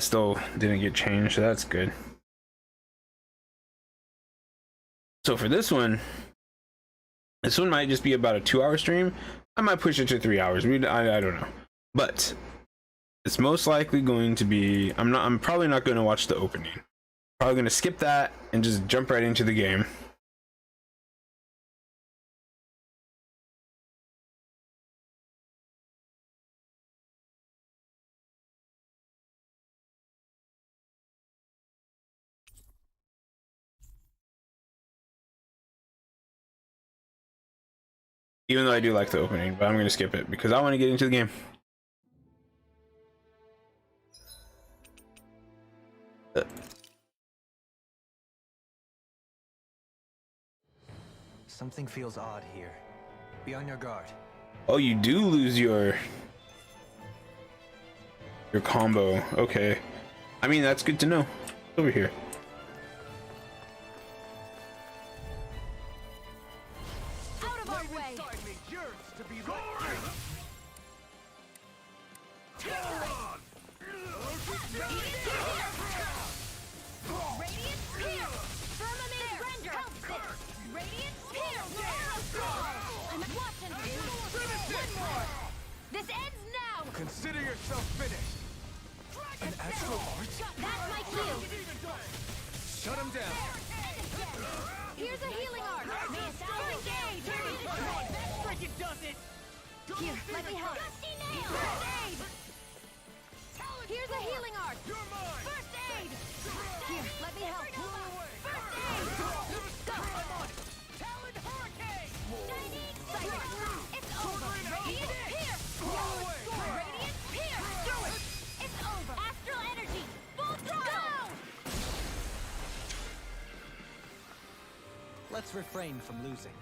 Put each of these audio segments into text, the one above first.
still didn't get changed, so that's good. So for this one might just be about a 2-hour stream. I might push it to 3 hours. I don't know, but it's most likely going to be. I'm probably not going to watch the opening. Probably going to skip that and just jump right into the game. Even though I do like the opening, but I'm going to skip it because I want to get into the game. Something feels odd here. Be on your guard. Oh, you do lose your combo. Okay. I mean, that's good to know. Over here. Out of our way. Radiant spear. Firmament render. Radiant spear. I'm watching you. One more. This ends now. Consider yourself finished. An astral art? That's my cue. Shut him down. Here's a healing art. First aid. Freaking does it. Here, let me help. First aid. Here's a healing art. First aid. Here, let me help. First aid. Go. Talon hurricane. Shining sight. It's over. Radiant pierce. Radiant pierce. Do it. It's over. Astral energy. Full throttle. Let's refrain from losing.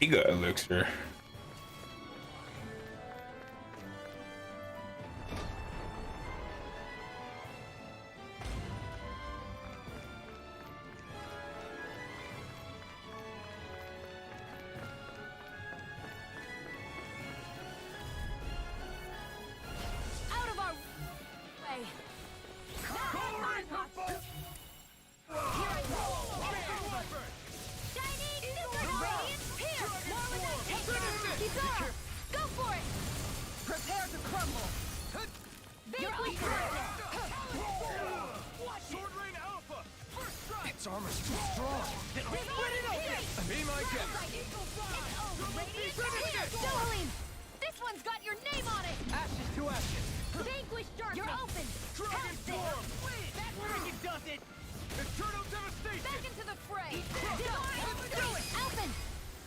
Giga elixir. Out of our way. Here I go. Shining super radiant pierce. More with that take. Bizarre. Go for it. Prepare to crumble. Vanquish darkness. Sword Rain Alpha. First strike. Its armor's too strong. Be my guest. It's over. Radiant pierce. Go, Helene. This one's got your name on it. Ashes to ashes. Vanquish darkness. You're open. Dragon Pounce Storm. it. That freaking does it. Eternal devastation. Back into the fray. Do it. Alphen.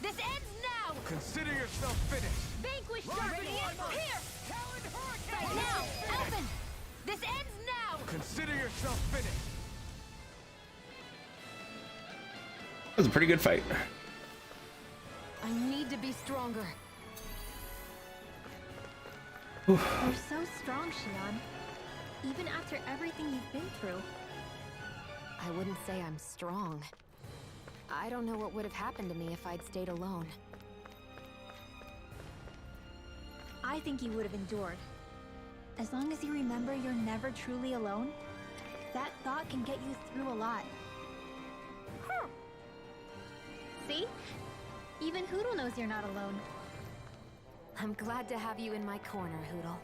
This ends now. Consider yourself finished. Vanquish darkness. Here. Talon hurricane. Right now. Alphen. This ends now. Consider yourself finished. That was a pretty good fight. I need to be stronger. You're so strong, Shion. Even after everything you've been through. I wouldn't say I'm strong. I don't know what would have happened to me if I'd stayed alone. I think you would have endured. As long as you remember you're never truly alone, that thought can get you through a lot. See? Even Hoodle knows you're not alone. I'm glad to have you in my corner, Hoodle.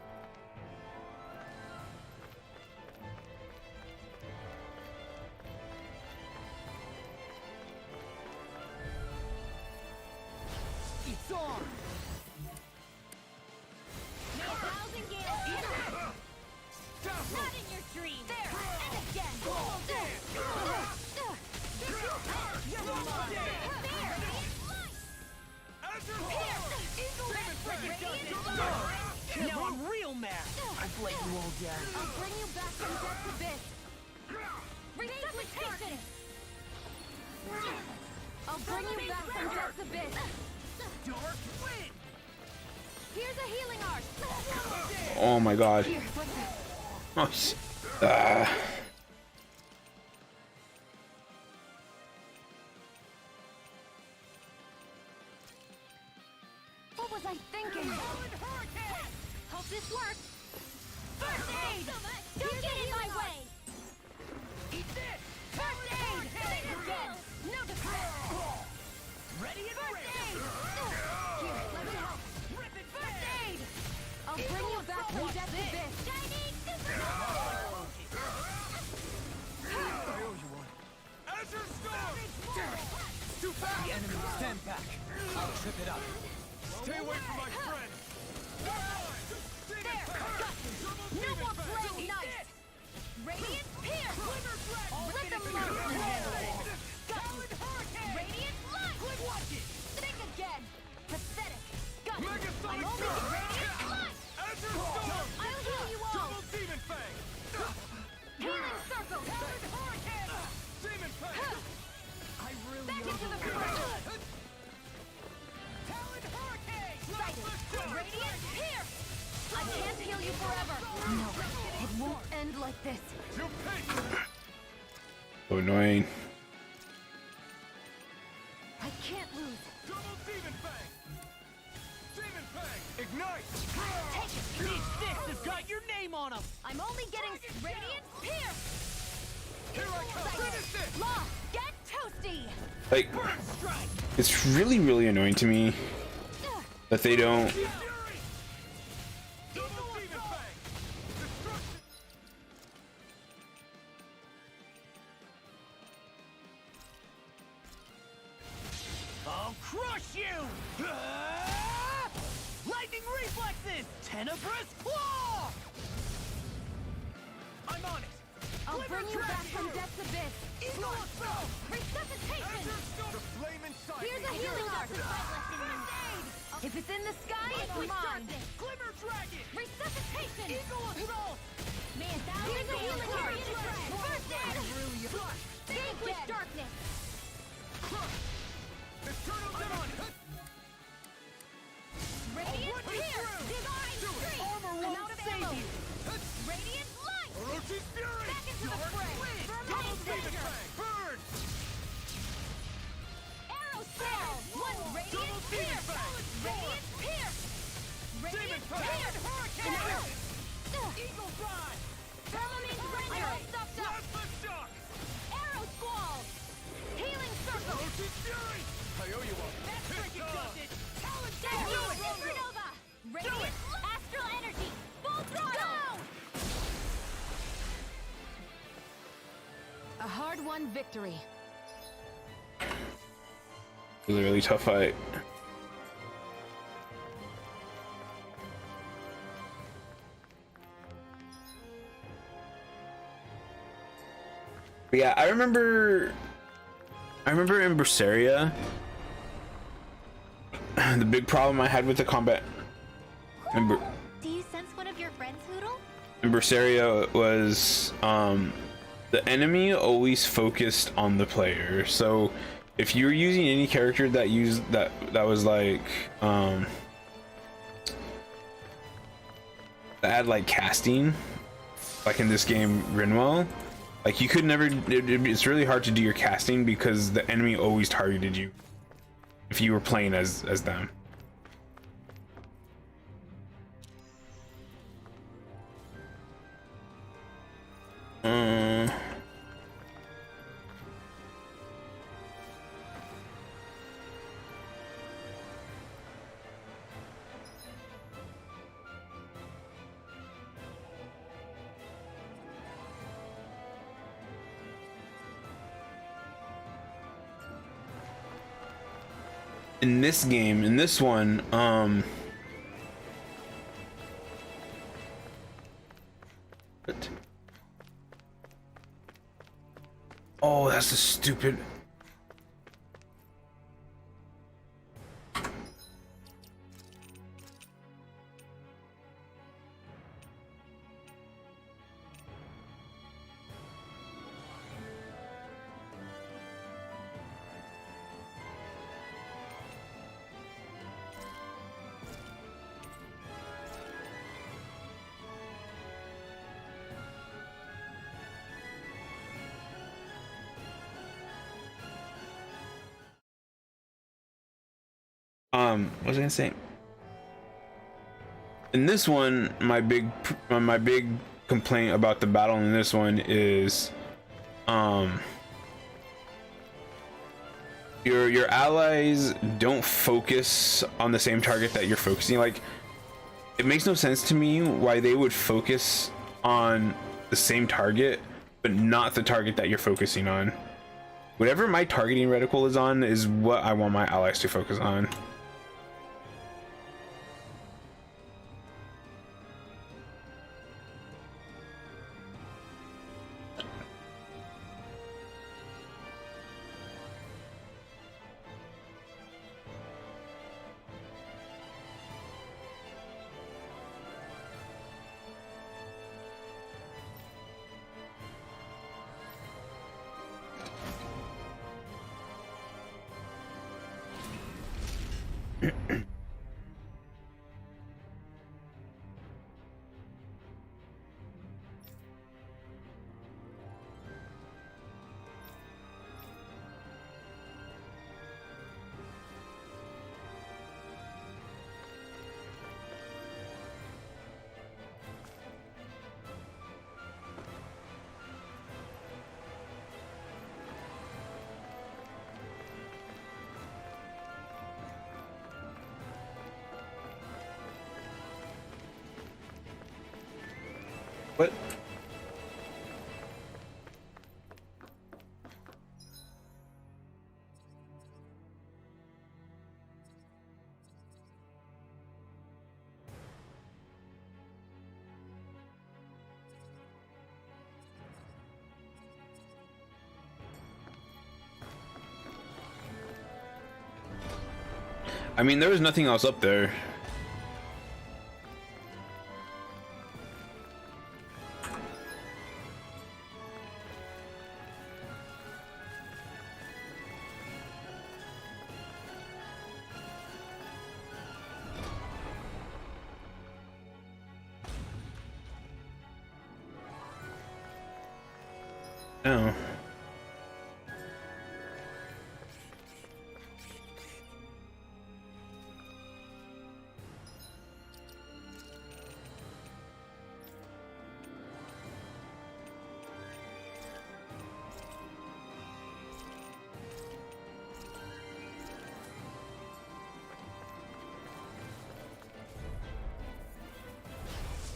It's on. May 1,000 gales. Not in your dreams. There. And again. Now I'm real mad. I've let you all down. I'll bring you back from death's abyss. Resuscitation! I'll bring you back from death's abyss. Dark wind. Here's a healing art. Oh my god. Here, what's this? Oh, What was I thinking? Hope this works. First aid! Don't get in my way! Eat this. First aid! Think again! No defense! Ready and First ready. aid! Here, let me help. Rip it First back. aid! I'll bring you back from death's abyss. Chinese super! I owe you one. Azure Storm. Too fast. The enemy will stand back. I'll trip it up. Stay away from my friends. There! Got you! No more playing nice! Radiant Pierce! Let the monster handle it! Got you! Radiant Light! Watch it. Think again! Pathetic! Got you! Megasonic I'm only Surge. Radiant Light! Azure Storm. I'll heal you all! Double Demon Fang. Healing Circle! Demon Fang. I really Back into the front! Talon Hurricane. Sighted! Radiant Pierce! I can't heal you forever! No, it won't end like this! You pick. so annoying. I can't lose! Double Demon Fang. Demon Fang. Ignite. Take it! These sticks have got your name on them. I'm only getting Radiant Pierce! Here I come. Finish it. Law, get toasty! Like, Strike. it's really annoying to me that they don't. Fury. Double Demon Fang. Destruction. I'll crush you! Ah! Lightning reflexes! Tenebrous claw! I'm on it! I'll Glimmer bring you back Dragon! from death's abyss! Eagle assault! Resuscitation! Azure Storm! The flame inside Here's a me. healing art! If it's in the sky, it's mine! Glimmer Dragon! Resuscitation! Eagle assault! Man, here's a healing art! First aid! Think with darkness! Eternal Demon! Radiant What is Pierce! through? Divine Do it. Streak! Armor I'm won't out of save ammo! you. Radiant Light! Orochi's Fury! Back into the Dark fray! Wind! Burn Double my Demon danger! Fang! Burn! Arrow Spell! One Radiant Double Demon Pierce! Fang! Radiant Pierce! Demon Radiant Fang! Pierce! Hurricane! Ugh. Eagle Rod! Thermalines Render! All stuffed up! Plasma Shock! Arrow Squall! Healing Circle! Orochi's Fury! I owe you one. That's freaking does it! Talon There you Damage! Supernova! Radiant Astral Energy! Full throttle! A hard-won victory. It was a really tough fight. But yeah, I remember in Berseria, the big problem I had with the combat in, Do you sense one of your friends, Hoodle? in Berseria was the enemy always focused on the player. So if you were using any character that used that was like that had like casting, like in this game Rinwell, like you could never it's really hard to do your casting because the enemy always targeted you if you were playing as them. In this game, in this one, what? Oh, that's a stupid. What was I gonna say? In this one, my big complaint about the battle in this one is, your allies don't focus on the same target that you're focusing. Like, it makes no sense to me why they would focus on the same target, but not the target that you're focusing on. Whatever my targeting reticle is on is what I want my allies to focus on. What? I mean, there was nothing else up there. No.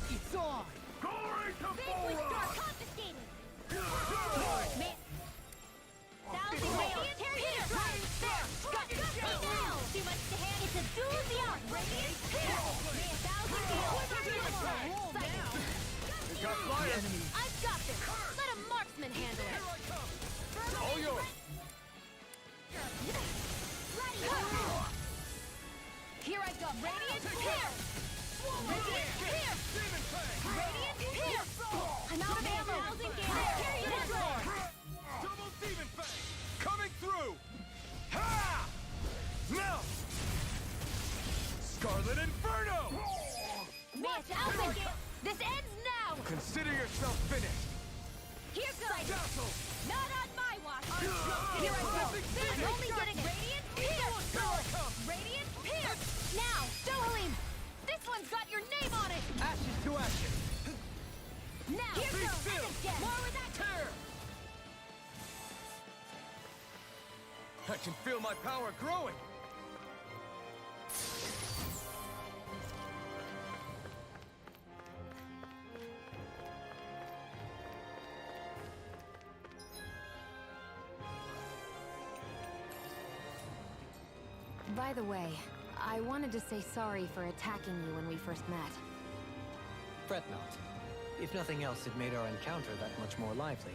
It's on! Glory to Waifu store confiscated! Man. Thousand radiant here! There! Got you! Too much to handle! It's a doozy out! Radiant here! Thousand I've got this! Let a marksman handle it! All yours! Here I go! Radiant here! Radiant here! Radiant here! I'm out of ammo! Here you go! Double Demon Fang! Coming through! Ha! Now! Scarlet Inferno! It's open! This ends now! Consider yourself finished! Here goes! Dazzle! Not on my watch! Here I go! I'm only getting Radiant here! Radiant here! Now, Dohalim! This one's got your name on it! Ashes to ashes! Now, here Be goes! still. And again! More with that! Tear! I can feel my power growing! By the way, I wanted to say sorry for attacking you when we first met. Fret not. If nothing else, it made our encounter that much more lively.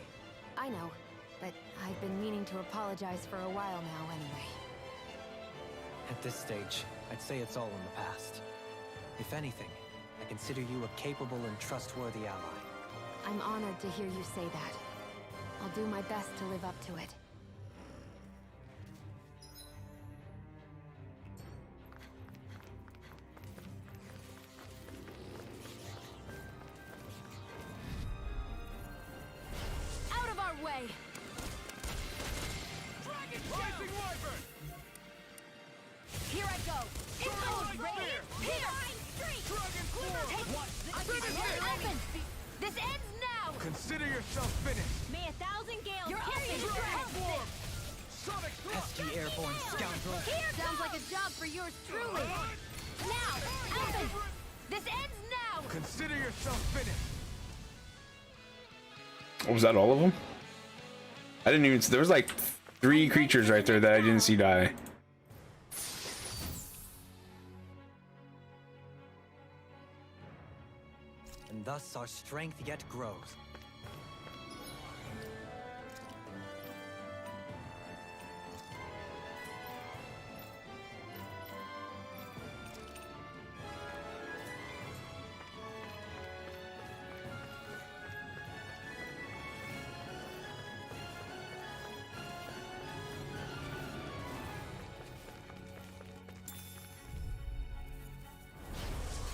I know, but I've been meaning to apologize for a while now anyway. At this stage, I'd say it's all in the past. If anything, I consider you a capable and trustworthy ally. I'm honored to hear you say that. I'll do my best to live up to it. Out of our way! Rising Wyvern! Here Here I go. It goes radiant pierce. Dragon form. Open. This ends now. Consider yourself finished. May 1,000 gales You're pierce in. your Dragon head. form. Sonic thrust. Pesky airborne scoundrel. Here sounds like a job for yours truly. Now, open. This ends now. Consider yourself finished. Was that all of them? I didn't even. There was like 3 creatures right there that I didn't see die. And thus our strength yet grows.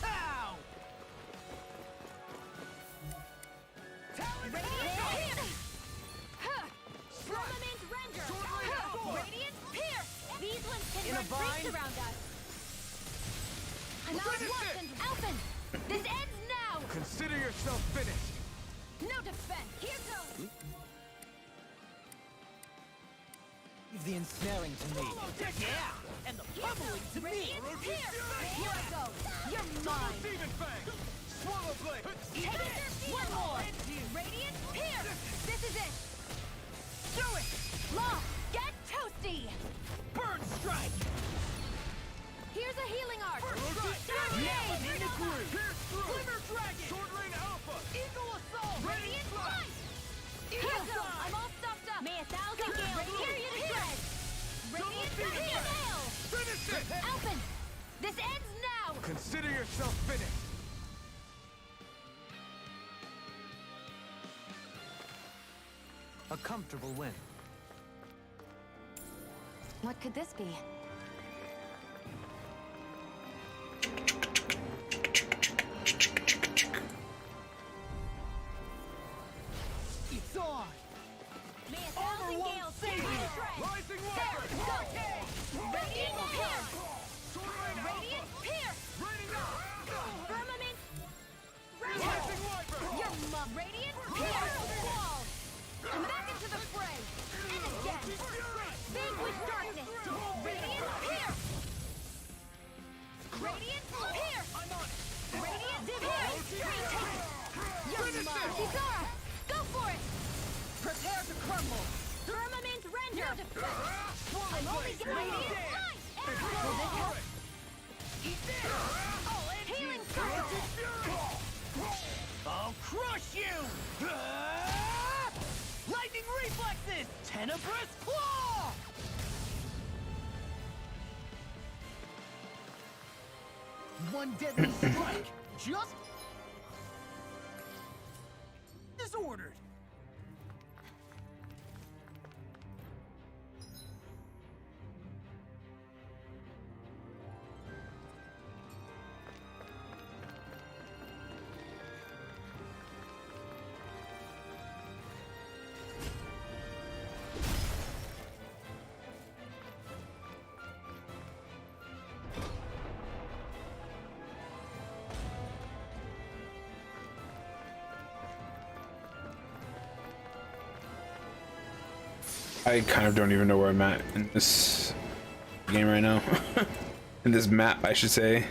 Ow! Talon Firmament render. Radiant pierce. These ones can In a run rings bind. around us. I'm out Finish once it. and open. This ends now. Consider yourself finished. No defense. Here goes. Leave the ensnaring to me. Yeah! And the Pummeling to me. Here. Here I go. You're mine. Demon Fang! Swallow Blade! Take it. One more. Radiant pierce. This is it. Do it. Law. Get toasty. Burn Strike! Here's a healing art. Now Grenade. in the groove! Glimmer Dragon! Sword Rain Alpha! Eagle Assault! Radiant light. Here goes. I'm all stuffed up. May 1,000 gales tear you to shreds. Radiant nail. Finish it! Open. This ends now. Consider yourself finished. A comfortable win. What could this be? It's on! May 1,000 gales tear you to shreds. Rising There. Weapon! Go. Radiant pierce. Sword Rain Radiant Alpha! pierce. Raining out! Firmament. Rising Weapon! Your mom. Radiant pierce. Wall. I'm back into the fray. And again. Vanquish darkness. Radiant pierce. Radiant pierce. I'm on it! Radiant pierce. Take it. Your mom. Kizara. Go for it. Prepare to crumble. Firmament render. I'm only getting radiant light. Will this help? Eat this! I'll end Healing you! circle. I'll crush you! Lightning reflexes! Tenebrous claw! One deadly strike! Just disordered! I kind of don't even know where I'm at in this game right now. In this map, I should say.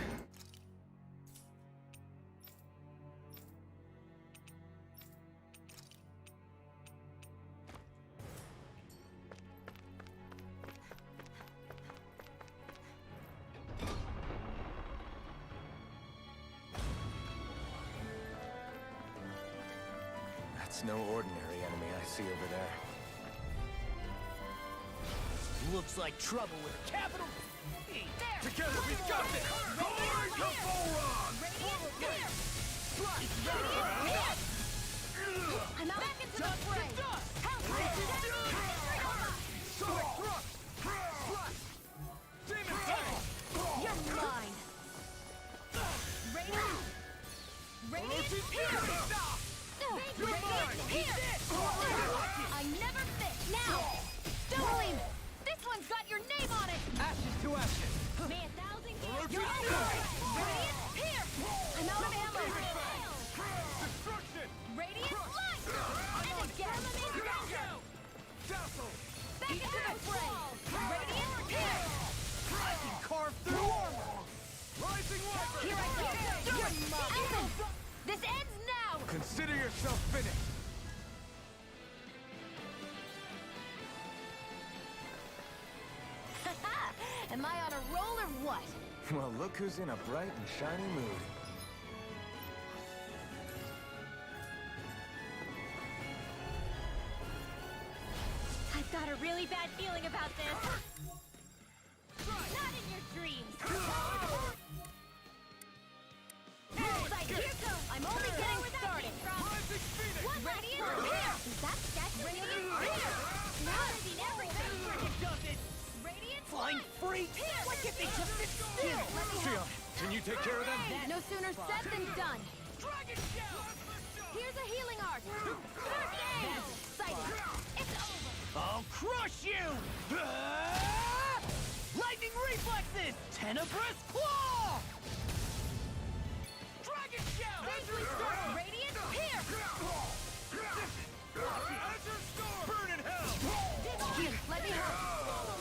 That's no ordinary enemy I see over there. Looks like trouble with a capital P. There. Together we've got this! Glory to Boron! Radiant pierce. Radiant pierce. I'm back into the fray. Help me. Sonic thrust! Thrust! Demon Fang! You're mine. Radiant. Radiant pierce. Radiant pierce. I never miss. Now. Don't leave. This one's got your name on it. Ashes to ashes. May You're over! Radiant Pierce! I'm out of ammo! Destruction! Radiant Light! And again! Ranger! Dazzle! Back into the fray! Radiant Pierce! I can carve through armor! Rising Wyvern! Here I go! You're mine! This ends now! Consider yourself finished! Am I on a roll or what? Well, look who's in a bright and shiny mood. I've got a really bad feeling about this. Not in your dreams. I'm only getting started. Rising Phoenix! What Radiant Pierce? Is that sketch? Radiant Pierce! Now I've seen everything. Radiant Flying freak! Why can't they just sit still? Let me Sion, help. can you take care of them? No sooner said than done. Dragon Shell! Here's a healing art. First aid. Sighting. It's over. I'll crush you! Lightning reflexes! Tenebrous claw! Dragon Shell! Radiant Pierce. Azure Storm! Burn in hell! Here, let me help.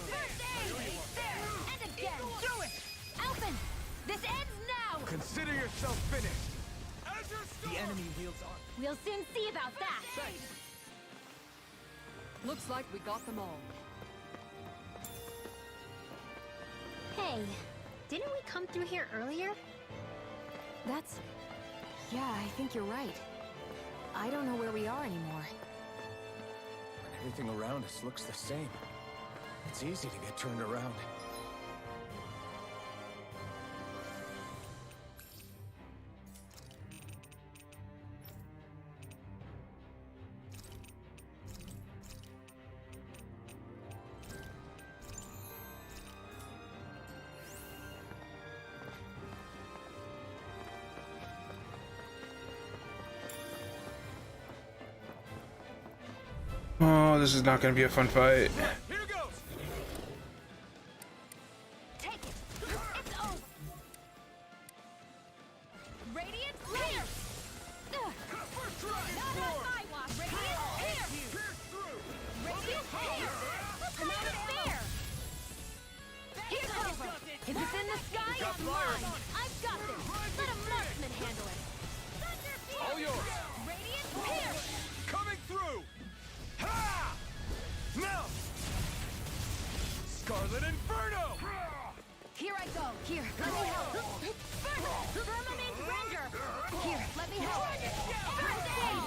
First aid. There. And again. Do it! Alphen, this ends now. Consider yourself finished! Azure Storm! The enemy wields on. We'll soon see about that. Looks like we got them all. Hey, didn't we come through here earlier? Yeah, I think you're right. I don't know where we are anymore. Everything around us looks the same. It's easy to get turned around. Oh, this is not going to be a fun fight. Here goes! Take it. It's over. Radiant Pierce. First Dragon Not on Storm! my watch. Radiant Pierce. Pierce through! Radiant Pierce. I'm out of air. Here's over. If it's in the sky, it's mine. I've got this. Let a marksman handle it. Thunder Pierce. All yours! Radiant Pierce. Coming through! Ha! Now! Scarlet Inferno! Here I go. Here, let me help. First, Firmament Render. Here, let me help. First aid.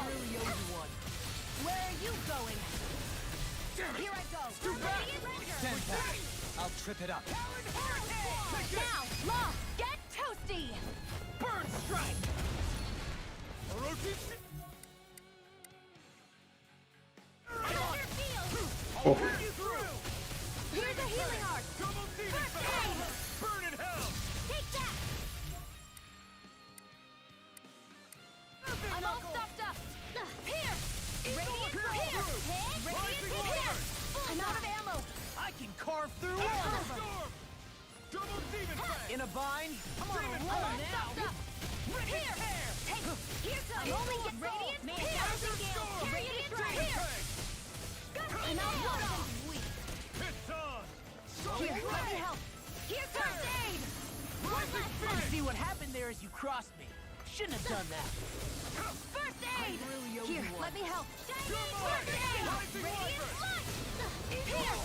Where are you going? Here I go. Radiant Render. Stand back. I'll trip it up. Now, Law, get toasty. Burn strike! Orochi! Thunder Field. Oh. Here's a healing art. Double demon First fang! aid. Burn in hell! Take that. I'm all stuffed up. Here. Radiant Pierce. Radiant Pierce. I'm out of ammo. I can carve through It's armor! over. Storm! Double demon fang! In a bind? I'm on a Demon roll I'm all now! stuffed up. Here. Take. Here's some. I'm only get Radiant Pierce. Radiant Pierce. I'm out of ammo. It's on! Here, let me help. Here's first aid. I see what happened there as you crossed me. Shouldn't have done that. First aid. really owe Here, you one. let me help. First aid. Radiant light. Here.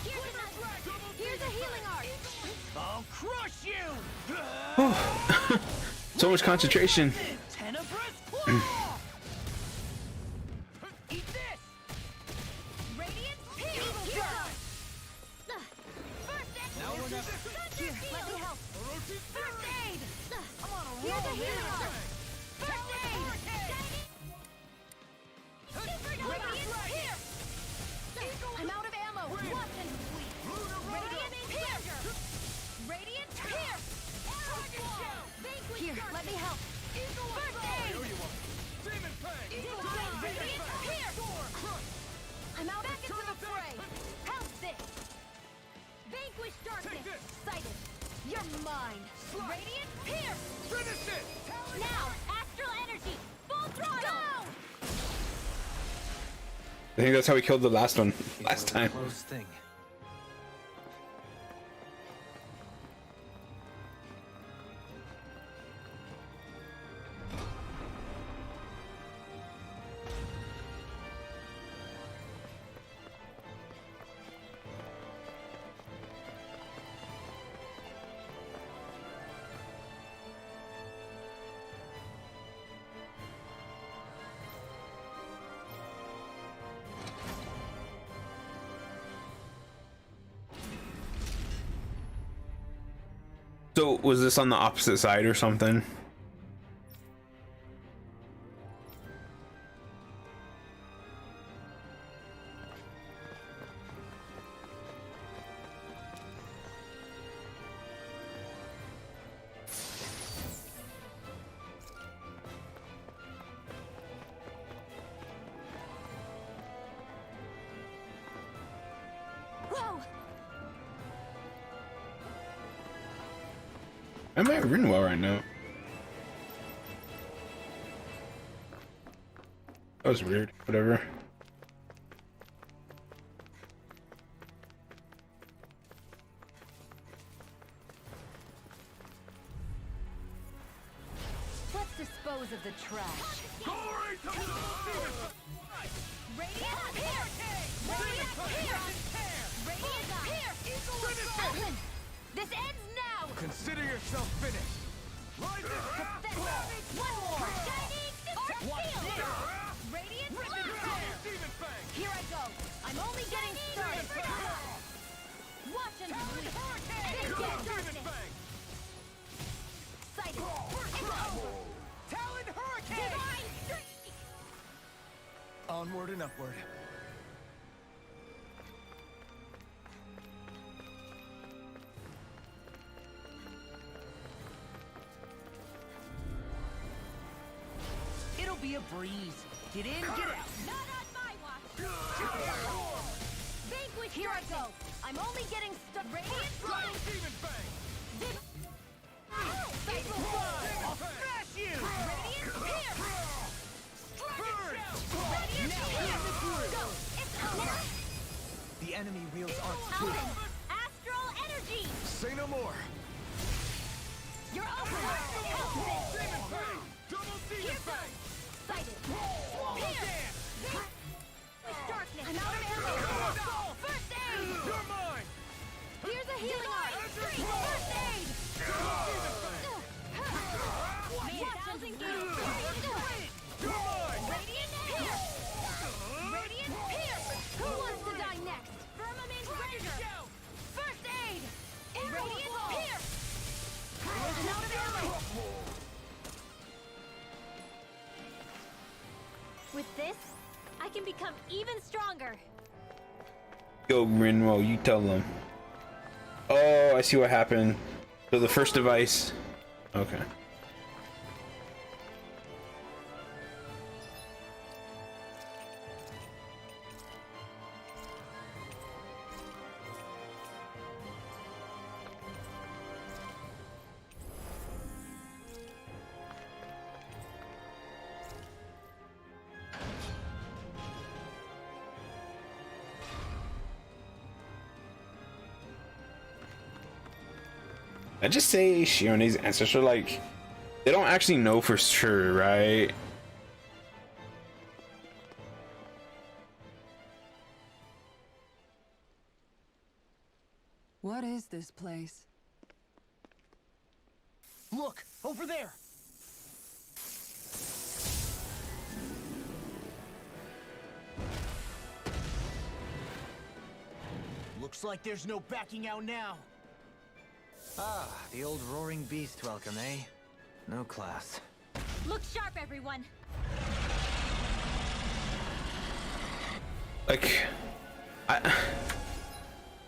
Here's another. Here's a healing art. I'll crush you! So much concentration. Tenebrous claw! Eat this! Radiant Pierce. First aid. Now we're not... Here, let me help. Orochi! First aid. I'm on a Here's a roll healing here! art. First aid. Radiant Pierce. I'm out of ammo. Watch and sweep. Radiant Pierce. Radiant Pierce. Here, let me help. First aid. Demon fang! Radiant Pierce. I'm out back into the fray. How's this? Vanquish darkness. Take this. Sighting. You're mine. Radiant Pierce. Finish it! Now, astral energy. Full throttle. I think that's how we killed the last one last It was a time. close thing. So was this on the opposite side or something? Whoa. I might run well right now. That was weird. Whatever. Let's dispose of the trash. Glory to Radiant Pierce. Radiant Pierce. Radiant Pierce. Open. This ends now. Consider yourself finished. Rise One more. Shining Shield. Radiant Blast. Demon Fang! Here I go. I'm only getting started. Watch and bleed. Big Demon darkness. Fang! Sighted. It's over. Talon Hurricane! Divine Streak. Onward and upward. It'll be a breeze. Get in, get out. Not on my watch. Vanquish. Here I go. I'm only getting started. Radiant Blast. Demon Fang! Sighted. I'll smash you! Radiant Pierce. Burn! Radiant Pierce. Go. It's over. The enemy wields arts too. Open. Astral energy. Say no more! You're open. Help this. Demon Fang! Double Demon Here Fang! goes. Sighted. Pierce. Darkness. I'm out of ammo. First aid. You're mine! Here's a healing eye. First aid. Watch engage. You're mine! Radiant Pierce. Radiant Pierce. Who wants to die next? Firmament Render. First aid. Radiant Pierce. I'm out of ammo. With this, I can become even stronger. Go, Rinwell, you tell them. Oh, I see what happened. So the first device. Okay. I just say Shione's ancestor, like, they don't actually know for sure, right? What is this place? Look, over there! Looks like there's no backing out now. Ah, the old roaring beast welcome, eh? No class. Look sharp, everyone. Like, I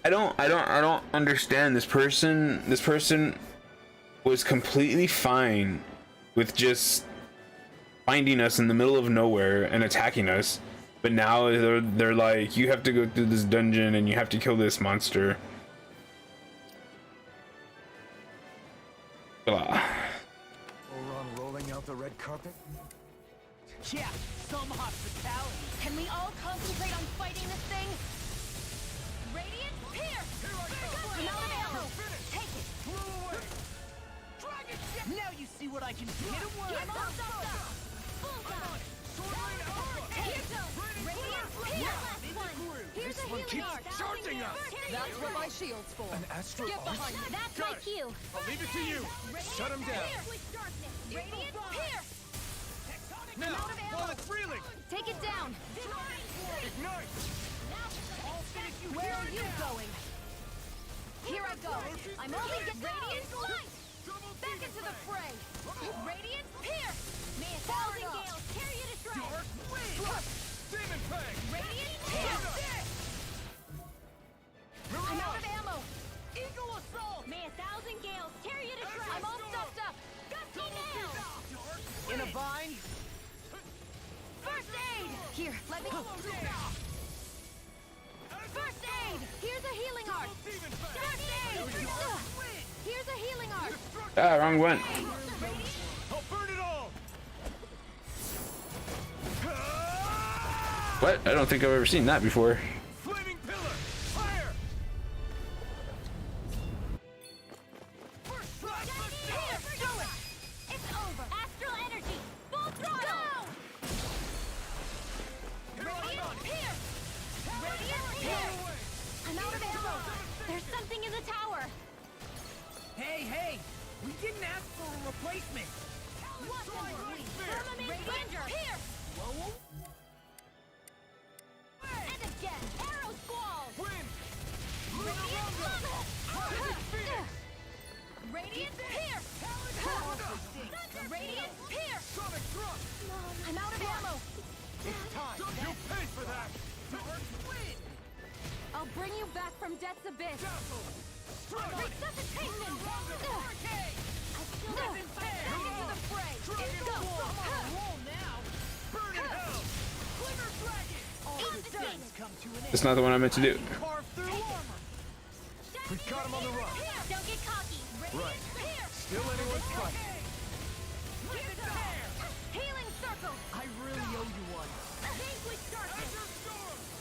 don't understand this person. This person was completely fine with just finding us in the middle of nowhere and attacking us, but now they're like, you have to go through this dungeon and you have to kill this monster. Blah. Oron rolling out the red carpet? Yeah, some hospitality. Can we all concentrate on fighting this thing? Radiant Pierce! I'm out of ammo! Take it! Dragon shit! Now you see what I can do. Get away! I'm all stuffed up! Bullseye! Here goes! Radiant Pierce! Last one! Here's a healing art! charging us! That's what my shield's for! An astral Get behind me! That's my cue! I'll leave it to you. Shut him down. Radiant Pierce! Now, I'm out of ammo. while it's reeling, Take it down! ignite. Where are you going? Here I go! I'm only getting Radiant Light! Back into the fray! Radiant Pierce! May 1,000 gales tear you to shreds! Demon Fang. Radiant Pierce! I'm out of ammo! Eagle Assault! May 1,000 gales tear you to shreds! I'm all stuffed up! Gusty nails! In a bind? First aid! Here, let me... First aid! Here's a healing art! First aid! Here's a healing art! Ah, wrong one. I'll burn it all. What? I don't think I've ever seen that before. Flaming pillar. Fire. Here, do it! It's over! Astral energy! Full throttle! Radiant Pierce! Radiant Pierce! I'm out of ammo! There's something in the tower! Hey! We didn't ask for a replacement. Firmament Ranger! Pierce! And again! Arrow Squall! Wind. Radiant Level! Radiant Pierce! Radiant Pierce! Sonic thrust. I'm out of ammo! It's time. You paid for that. I'll bring you back from Death's Abyss! Resuscitation! I still have been back into the fray! Go! Roll now. Burn in hell. Glimmer dragon. All Eat the the things come to an end. It's not the one I meant to do. Carve through armor. We've got him on the run. Don't get cocky! Right. Pierce! Still anyone's fight. Healing circle! I really owe you one. Vanquish darkness!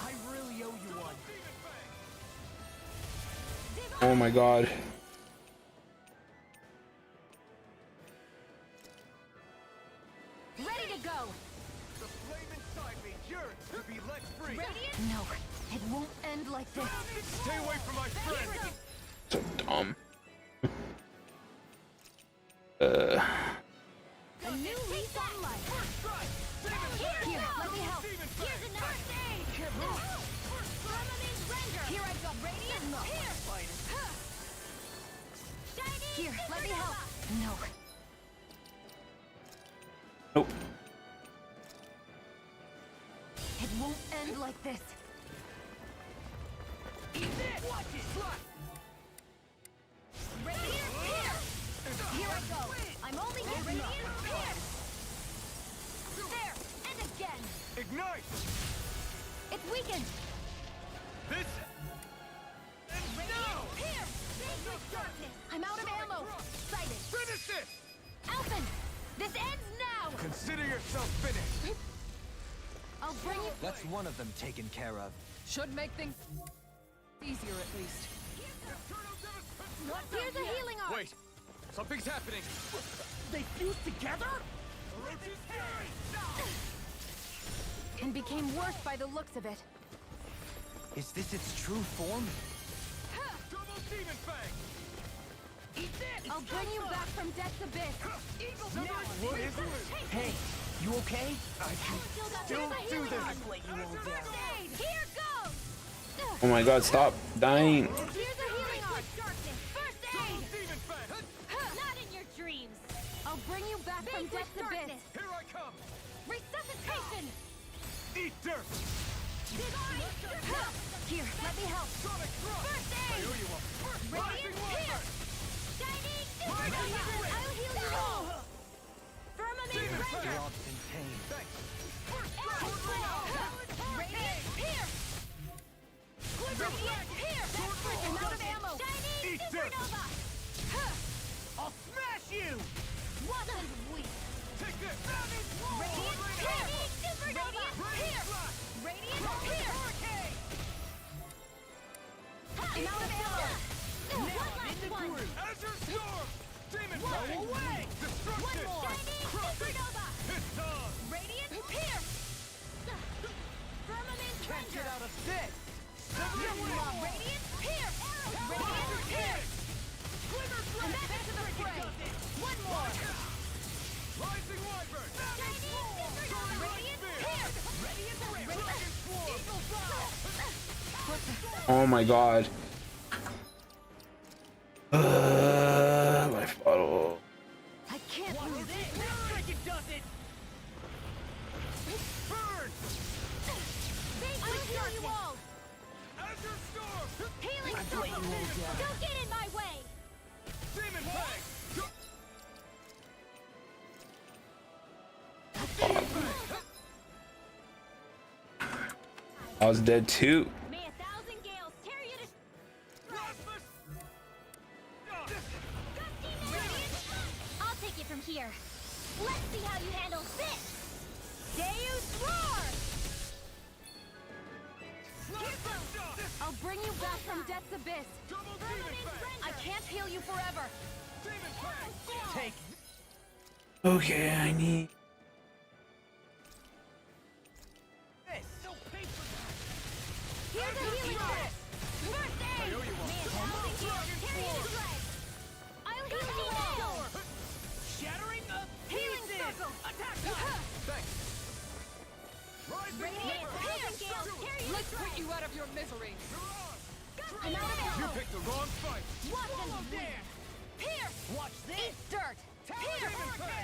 I really owe you one. Oh my god. Ready to go! The flame inside me yearns to be let free. Radiant? No, it won't end like this. Stay away from my friend. So dumb. A new lease on life. Here, let me help. Here's another aid. Firmament Render. Here I go. Radiant Pierce. Here, let me help. No. Nope. It won't end like this. Watch it. Radiant Pierce. Here I go. I'm only here. Radiant Pierce. There, and again. Ignite. It's weakened. This. And now. Pierce. Vanquish darkness. I'm out of ammo. Sighted. Finish this. Alphen, this ends now. Consider yourself finished. I'll bring you. That's one of them taken care of. Should make things easier at least. Here's a healing art. Wait. Something's happening. They fused together? And became worse by the looks of it. Is this its true form? Double demon fang. Eat this. I'll bring you back from Death's Abyss. What is it? Hey, you okay? I can Still do this. I'd let you all down. First aid. Here goes. Oh my god, stop dying. Here's a healing art. First aid. Demon fang. Not in your dreams. I'll bring you back from Death's Abyss. Here I come. Resuscitation. Eat dirt. Here, let me help. Sonic thrust. First I aid. owe you one. Radiant Pierce. Shining. I'll heal you all. Firmament Demon fang. Render. Rob's in pain. Thanks. Radiant Pierce. Radiant Pierce. I'm out of ammo. Shining Eat dirt. Supernova. I'll smash you! Wasn't weak. Take this! Radiant Pierce! Supernova! Pierce! Radiant Pierce! Hurricane! I'm out of ammo! One last one! Azure Storm! Demon One Blade! away! Destruction! One more! Crush it! Supernova! It's done! Radiant Pierce! Firmament Can't get Render! out of this! Radiant Pierce! Radiant Pierce! I'm back into the fray! One more! Rising Wyvern! Radiant Pierce! Radiant Oh my god. Life bottle. I can't Watch lose this! this! Like it does it! Burn! I will heal you all! Azure Storm! Healing I'm Circle! letting you all down. Don't get in my way! Demon Fang! I was dead too. May 1,000 gales tear you to Rasmus! Radiant! I'll take it from here. Let's see how you handle this! Deus Roar! I'll bring you back from Death's Abyss. Double Demon Fang! I can't heal you forever. Demon Fang! Take Okay, I need. this! No pay for that! Here's a healing kiss! First aid! May 1,000 gales tear you to shreds! I'll heal you all! Shattering the Healing pieces! Circle! Attack! Thanks! Rising Radiant! Wyvern! 1,000 gales tear you to Let's put shreds! you out of your misery. I'm out of You ammo! picked the wrong fight! Watch and bleed! Pierce! Watch this! Eat dirt! Pierce!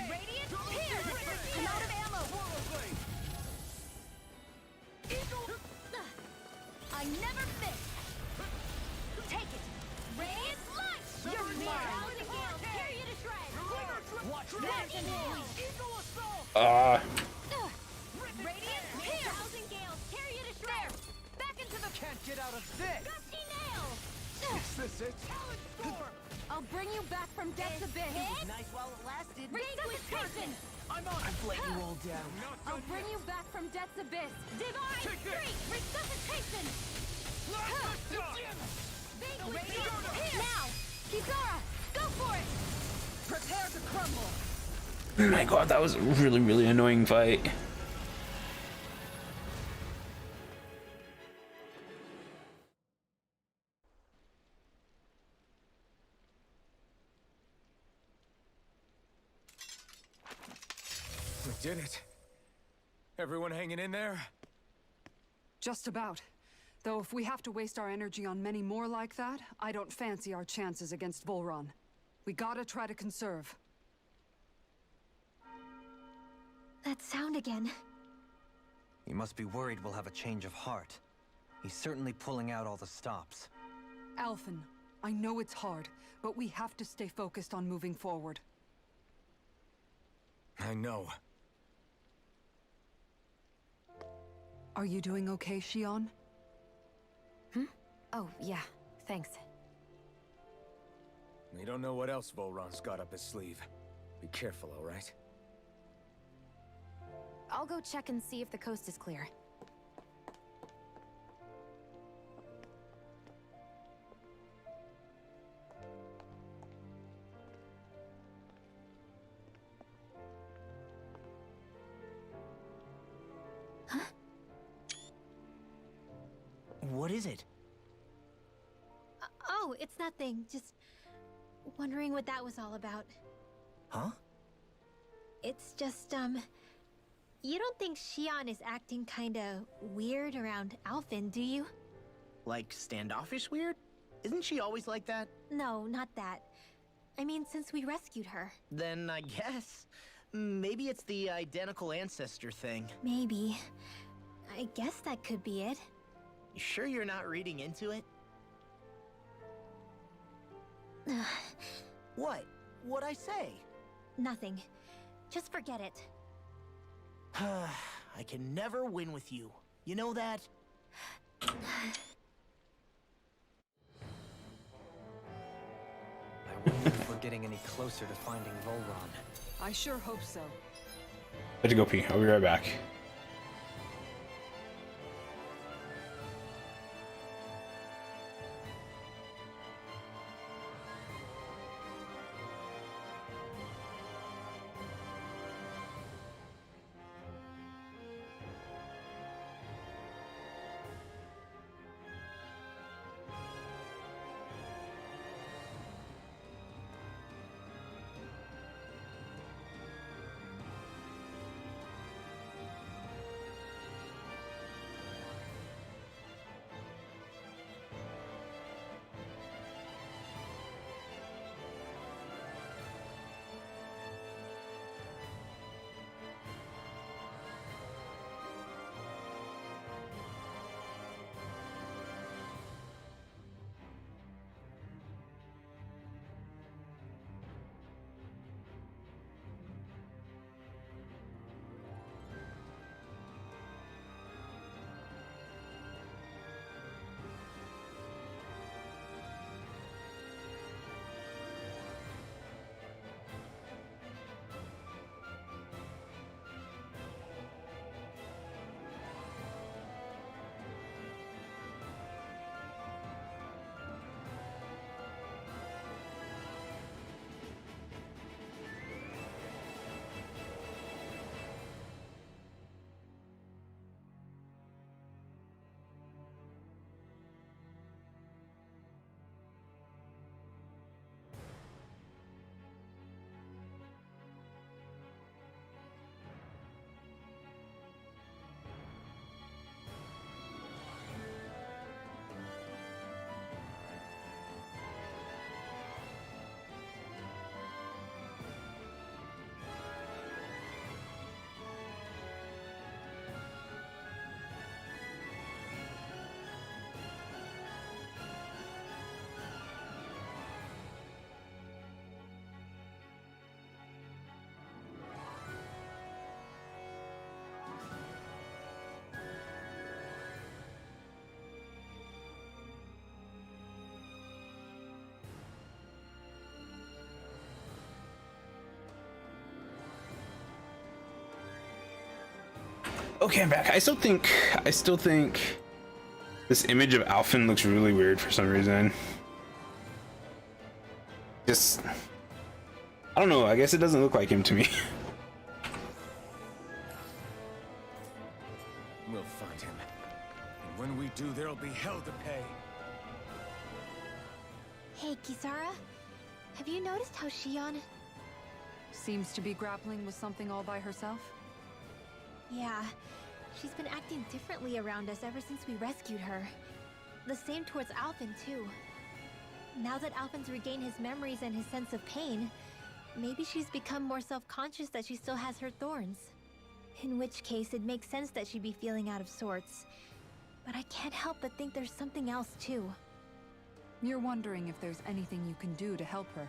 Radiant! Pierce! I'm out of ammo! Swallow Blade! I never miss! Take it! Radiant light! You're mine! 1,000 gales tear you to shreds! Watch Watch this! and bleed! Eagle Assault! Radiant! 1,000 gales tear you to shreds! Back into the Can't get out of this! gusty nail! Is this it? Talon storm! I'll bring you back from Death's Abyss. Hit! Nice while it lasted. Resuscitation! I'm on. I've let you all down. Not I'll done bring yet. you back from Death's Abyss. Divine Take this! Streak! Resuscitation! Last shot! Radiant Pierce! Now! Kizara! Go for it! Prepare to crumble. Oh my god, that was a really, really annoying fight. We did it. Everyone hanging in there? Just about. Though if we have to waste our energy on many more like that, I don't fancy our chances against Volron. We gotta try to conserve. That sound again. You must be worried we'll have a change of heart. He's certainly pulling out all the stops. Alphen, I know it's hard, but we have to stay focused on moving forward. I know. Are you doing okay, Shion? Oh, yeah. Thanks. We don't know what else Volron's got up his sleeve. Be careful, all right? I'll go check and see if the coast is clear. What is it? Oh, it's nothing. Just wondering what that was all about. Huh? It's just, you don't think Shion is acting kinda weird around Alphen, do you? Like standoffish weird? Isn't she always like that? No, not that. I mean, since we rescued her. Then I guess. Maybe it's the identical ancestor thing. Maybe. I guess that could be it. You sure you're not reading into it? What? What'd I say? Nothing. Just forget it. I can never win with you. You know that? I wouldn't have we're getting any closer to finding Volron. I sure hope so. Let's go pee. I'll be right back. Okay, I'm back. I still think this image of Alphen looks really weird for some reason. Just, I don't know. I guess it doesn't look like him to me. We'll find him. And when we do, there'll be hell to pay. Hey, Kisara, have you noticed how Shion... Seems to be grappling with something all by herself. Yeah, she's been acting differently around us ever since we rescued her. The same towards Alphen, too. Now that Alphen's regained his memories and his sense of pain, maybe she's become more self-conscious that she still has her thorns. In which case, it makes sense that she'd be feeling out of sorts. But I can't help but think there's something else, too. You're wondering if there's anything you can do to help her.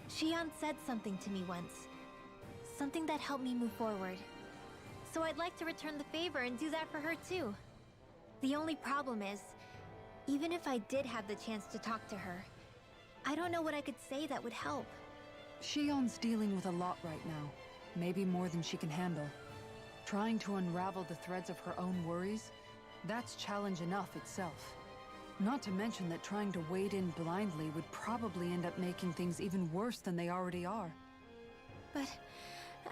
Shion said something to me once. Something that helped me move forward. So I'd like to return the favor and do that for her too. The only problem is, even if I did have the chance to talk to her, I don't know what I could say that would help. Shion's dealing with a lot right now. Maybe more than she can handle. Trying to unravel the threads of her own worries, that's challenge enough itself. Not to mention that trying to wade in blindly would probably end up making things even worse than they already are. But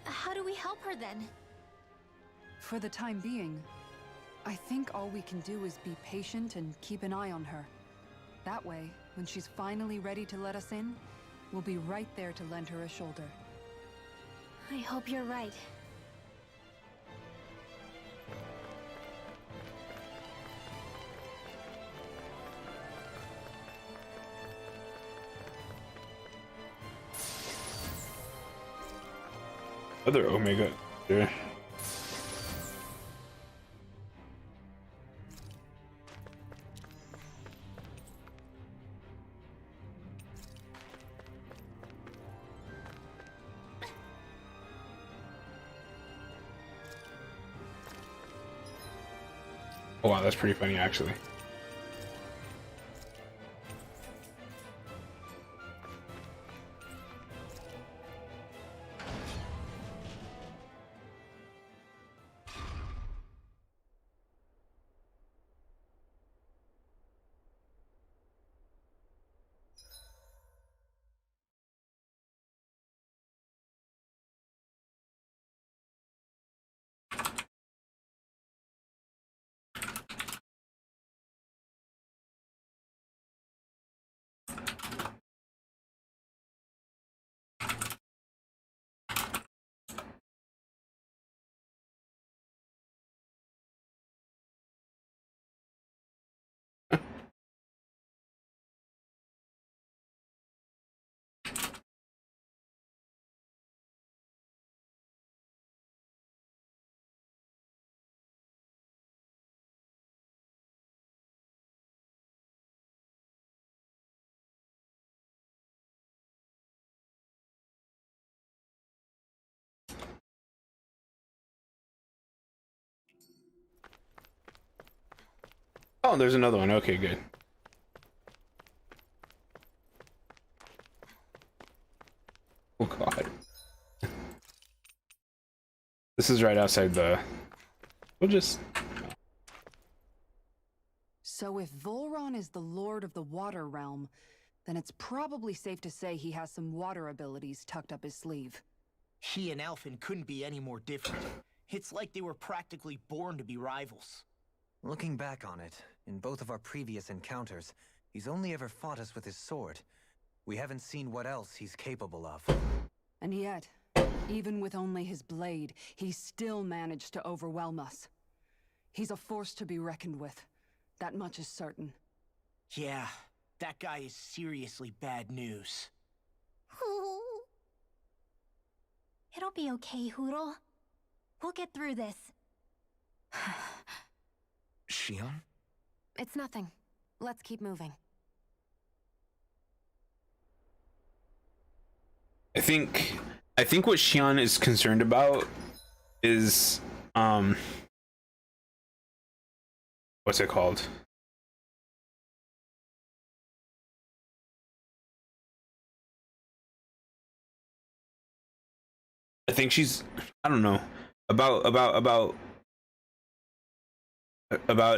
how do we help her then? For the time being, I think all we can do is be patient and keep an eye on her. That way, when she's finally ready to let us in, we'll be right there to lend her a shoulder. I hope you're right. Other Omega there. Oh, wow, that's pretty funny actually. Oh, there's another one. Okay, good. Oh god. This is right outside the... We'll just... So if Volron is the lord of the water realm, then it's probably safe to say he has some water abilities tucked up his sleeve. He and Alphen couldn't be any more different. It's like they were practically born to be rivals. Looking back on it, in both of our previous encounters, he's only ever fought us with his sword. We haven't seen what else he's capable of. And yet, even with only his blade, he still managed to overwhelm us. He's a force to be reckoned with. That much is certain. Yeah, that guy is seriously bad news. It'll be okay, Hoodle. We'll get through this. Shion? It's nothing. Let's keep moving. I think what Xion is concerned about is what's it called? I think she's, I don't know, about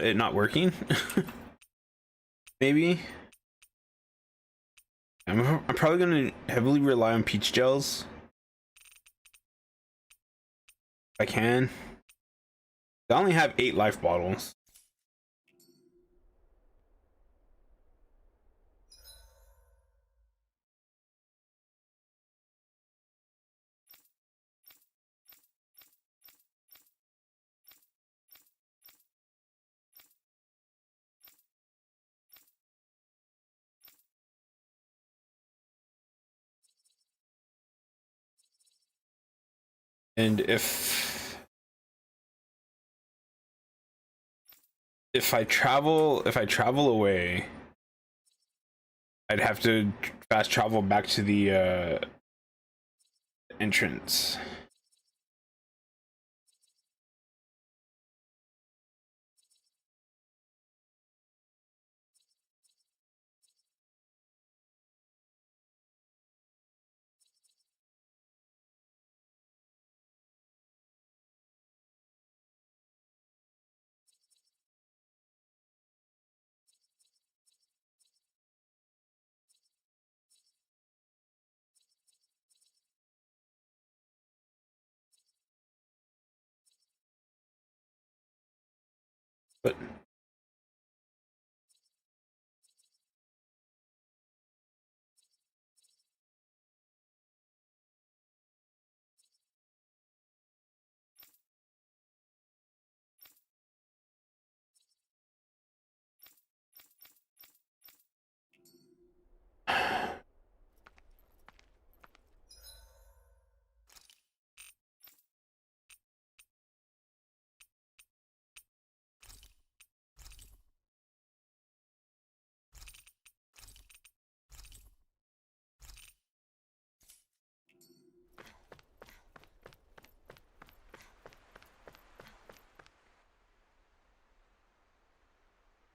it not working. Maybe. I'm probably gonna heavily rely on peach gels if I can. I only have 8 life bottles. And if I travel away, I'd have to fast travel back to the entrance. But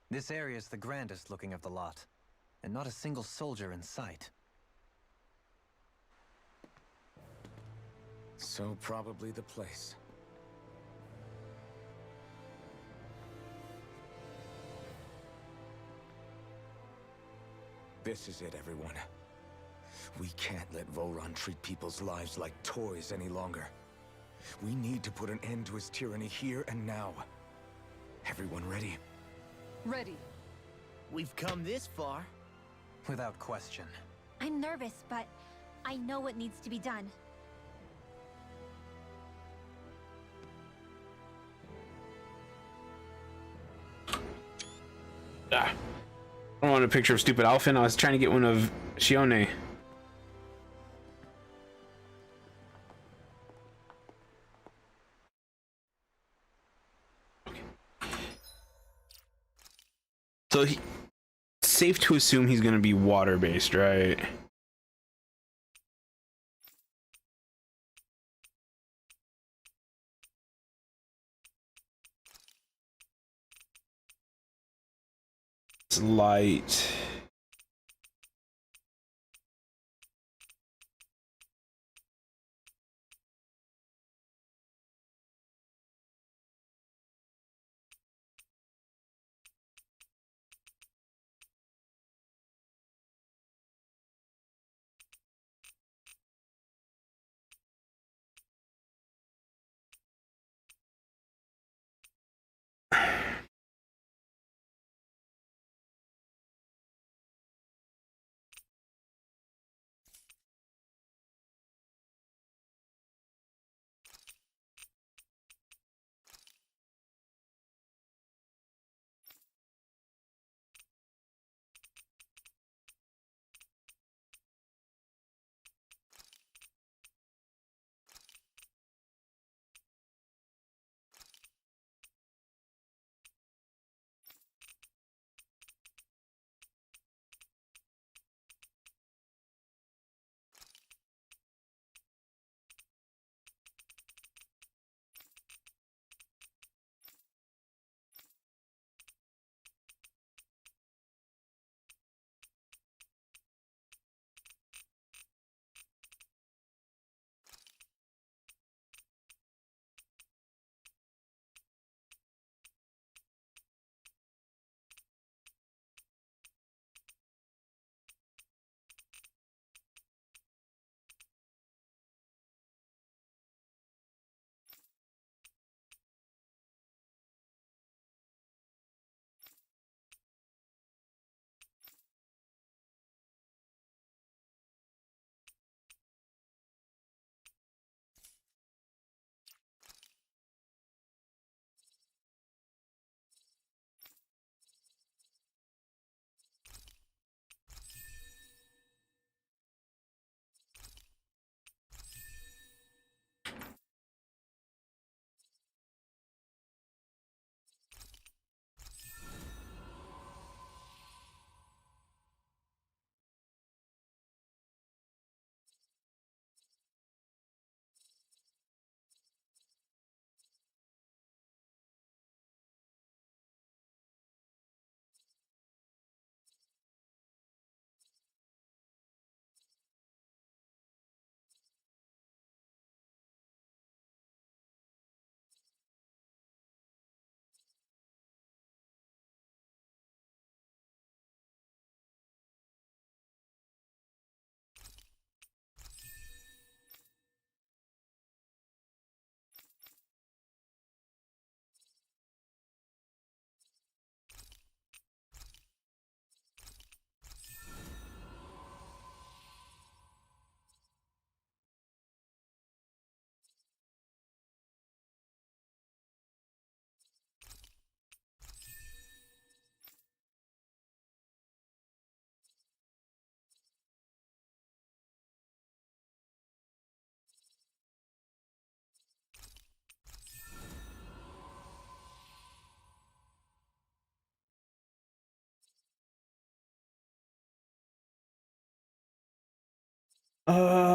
This area is the grandest looking of the lot, and not a single soldier in sight. So probably the place. This is it, everyone. We can't let Volron treat people's lives like toys any longer. We need to put an end to his tyranny here and now. Everyone ready? Ready. We've come this far. Without question. I'm nervous, but I know what needs to be done. I don't want a picture of stupid Alphen. I was trying to get one of Shione. So safe to assume he's gonna be water based, right? It's light. Uh,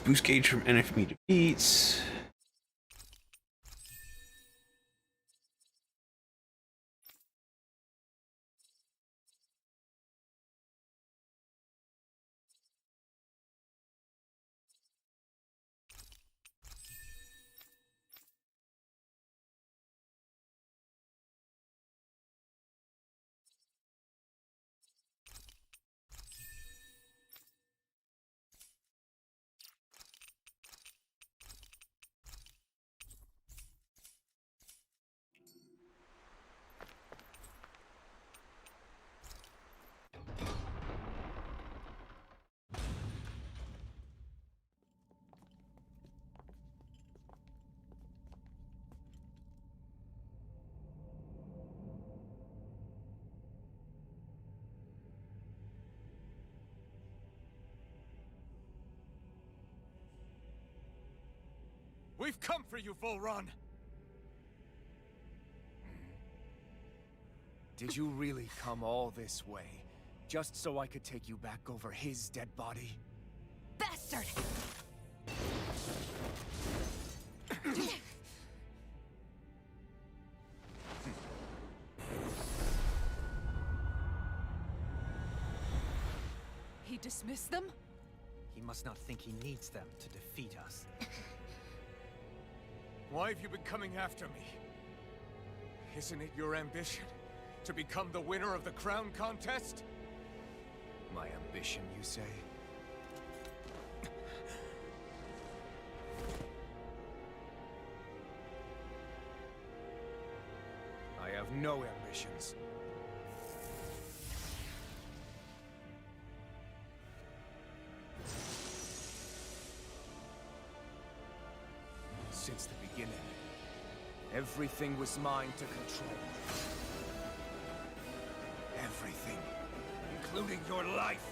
boost gauge from NFB to beats. We've come for you, Volron! Did you really come all this way, just so I could take you back over his dead body? Bastard! He dismissed them? He must not think he needs them to defeat us. Why have you been coming after me? Isn't it your ambition to become the winner of the crown contest? My ambition, you say? I have no ambitions. Since the beginning, everything was mine to control. Everything, including your life.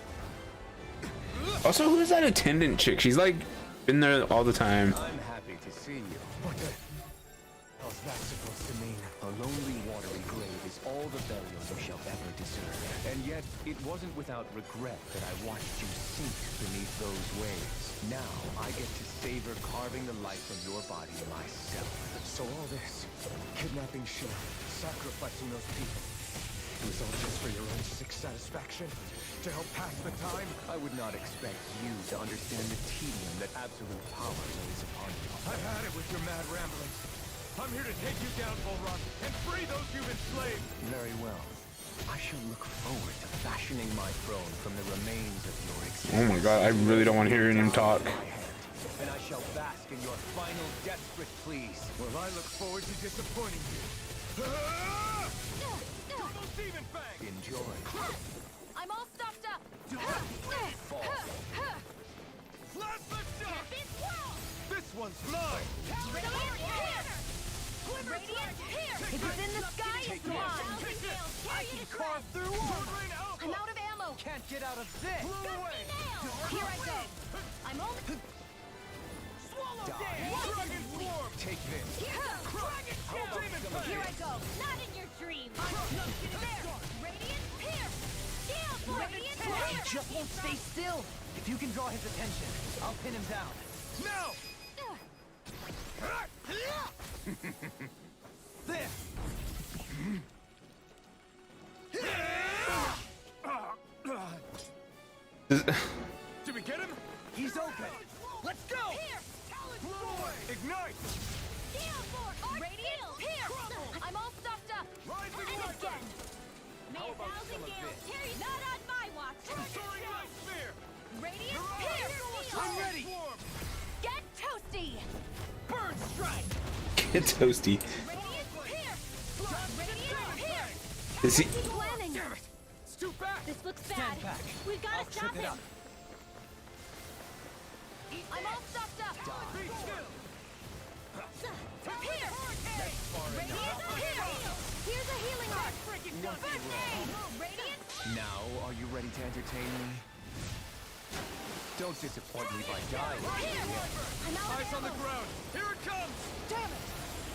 Also, who's that attendant chick? She's like been there all the time. I'm happy to see you. What the hell's that supposed to mean? A lonely, watery grave is all the burial you shall ever deserve. And yet, it wasn't without regret that I watched you sink beneath those waves. Now, I get to savor carving the life from your body myself. So all this, kidnapping Shield, sacrificing those people, it was all just for your own sick satisfaction? To help pass the time? I would not expect you to understand the tedium that absolute power lays upon you. I've had it with your mad ramblings. I'm here to take you down, Volron, and free those you've enslaved! Very well. I shall look forward to fashioning my throne from the remains of your existence. Oh my god, I really don't want to hear him talk. And I shall bask in your final desperate pleas. Well, I look forward to disappointing you. Double Demon Fang! Enjoy. I'm all stuffed up! Plasma Shock! Tempest Swirl! This one's mine! Radiant Pierce! Radiant Pierce! If it's in the sky, it's mine! I can carve through armor! I'm out of ammo! Can't get out of this! Here I go! I'm only... Swallow Dragon Swarm! Take this. Here I go! Not in your dreams! There! Radiant Pierce! Radiant He Pierce! just won't stay still! If you can draw his attention, I'll pin him down. Now! There! Did we get him? He's open! Let's go! Ignite! Radiant Pierce! I'm all stuffed up! Rising And Lightning! again! May a thousand gales tear you... Not on my watch! Soaring Light Sphere! Radiant Pierce! I'm ready! Get toasty! Bird strike! Get toasty. Radiant Pierce! Radiant Pierce! Is he? Planning! It's too back! This looks bad! Stand back. We've got I'll to stop trip it him! up. I'm all stuffed up! Be still! Pierce! Radiant Pierce! Here's a healing arc! First aid! Radiant... Now, are you ready to entertain me? Don't disappoint me by dying. Pierce! I'm out of Eyes on the ammo. ground! Here it comes! Damn it!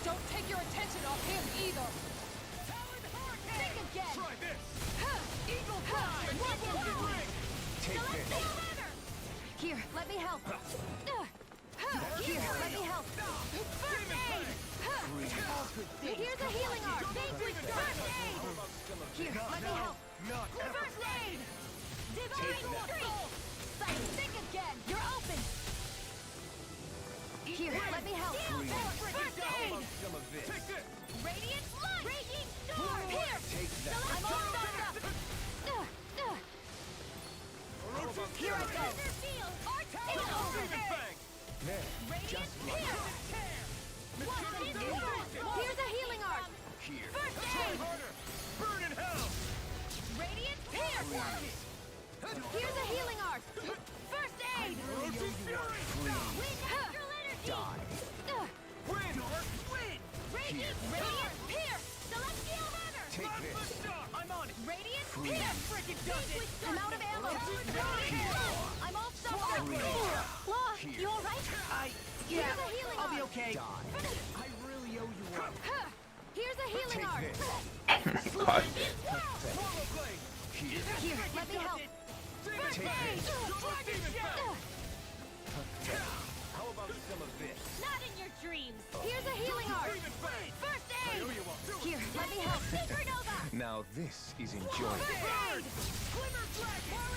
Don't take your attention off him either! Think again! Try this! Eagle Fly! Take this. Here, let me help. Here, let me help. First aid! Here's a healing arc. First aid! Here, let me help. Not First aid! Divine Streak! Think again. You're open. Here, let me help. First aid! Some of this. Take this! Radiant Light! Raging Storm! Here! Take that. I'm all stuffed up. Here I go. It's over. Radiant Pierce! Here's a healing arc. Here. First aid! Burn in hell! Radiant Pierce! Here's a healing arc. First aid! Roach's Fury! Wind Astral Energy! Die. Wind! Radiant Pierce! Celestial Hammer! Take this. I'm on it! Radiant Pierce! Frickin' does it! I'm out of ammo! I'm all stuffed up! Law, you alright? Yeah, Here's a healing I'll be arc. okay. Die. I really owe you one. Here's a healing Take art. this. God. Here. Here, let me help. First Take aid. How about some of this? Not in your dreams. Here's a healing art. First aid. Here, let me help. Supernova. Now this is enjoyable. First aid.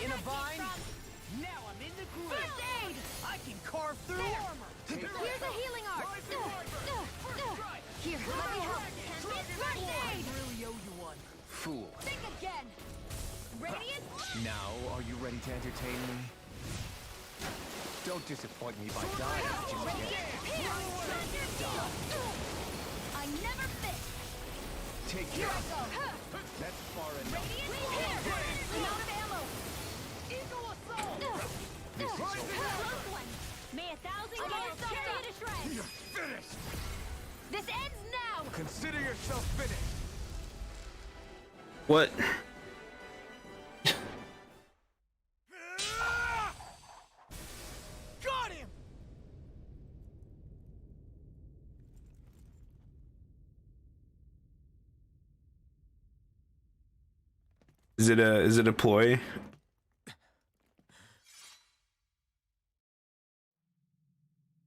In a vine? From Now I'm in the groove. first aid. I can carve through There. armor. Here's a healing art. Here, let me help. First I aid. really owe you one. Fool. Think again. Radiant. Now, are you ready to entertain me? Don't disappoint me by dying just yet. Radiant. Here. I never miss. Take Here this. I go. That's far enough. Radiant. Here. I'm out of ammo. Eagle assault. This is over. Close one. May 1,000 gallons carry you to shreds. You're finished. This ends now. Consider yourself finished. What? Got him. Is it a ploy?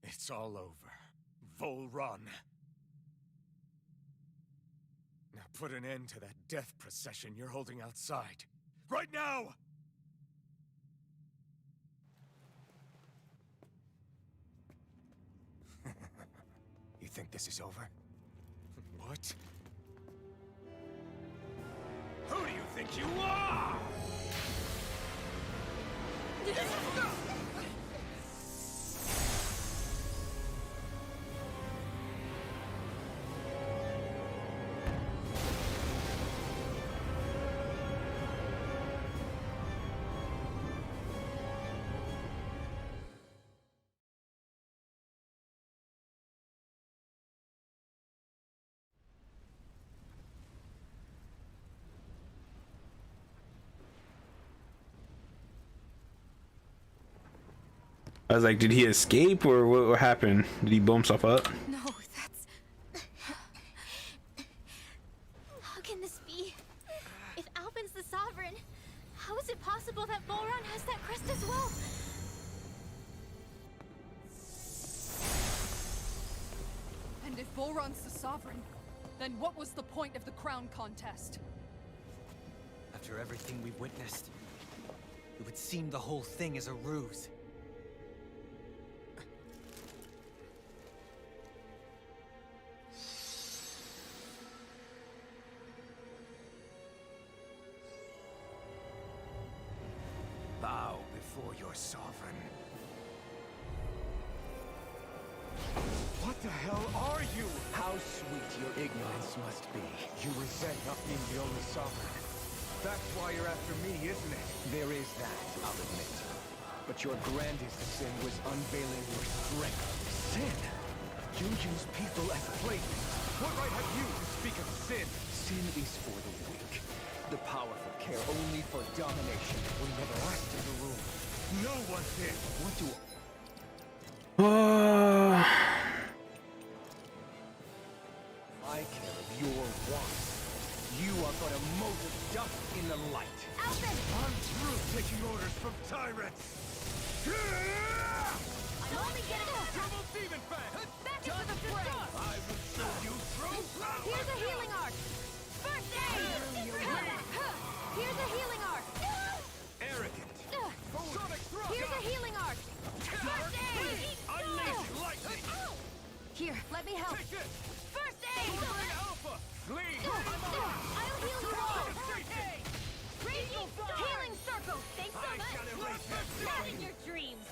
It's all over. Vol Run. Now put an end to that death procession you're holding outside. Right now! You think this is over? What? Who do you think you are? I was like, did he escape or what happened? Did he blow himself up? No, that's... How can this be? If Alpin's the Sovereign, how is it possible that Volron has that crest as well? And if Volron's the Sovereign, then what was the point of the crown contest? After everything we've witnessed, it would seem the whole thing is a ruse. Bow before your sovereign. What the hell are you? How sweet your ignorance must be. You resent not being the only sovereign. That's why you're after me, isn't it? There is that, I'll admit. But your grandest sin was unveiling your strength. Sin? You use people as playthings. What right have you to speak of sin? Sin is for the weak. The powerful care only for domination. We never asked in the room. No one did. What do I care of your wants? You are but a mote of dust in the light. Alpin! I'm through taking orders from tyrants. I'm only getting Double demon fan! back into the fray! I will show you true power! Here's a healing art! First aid! Here's a healing art! Arrogant! Sonic thrust! Here's a healing art! First aid! Unleash lightning! Here, let me help! Take this! First aid! Alpha! Flee! I'll heal you all! Radiant healing circle! Thanks so I shall erase much! that Not in your dreams!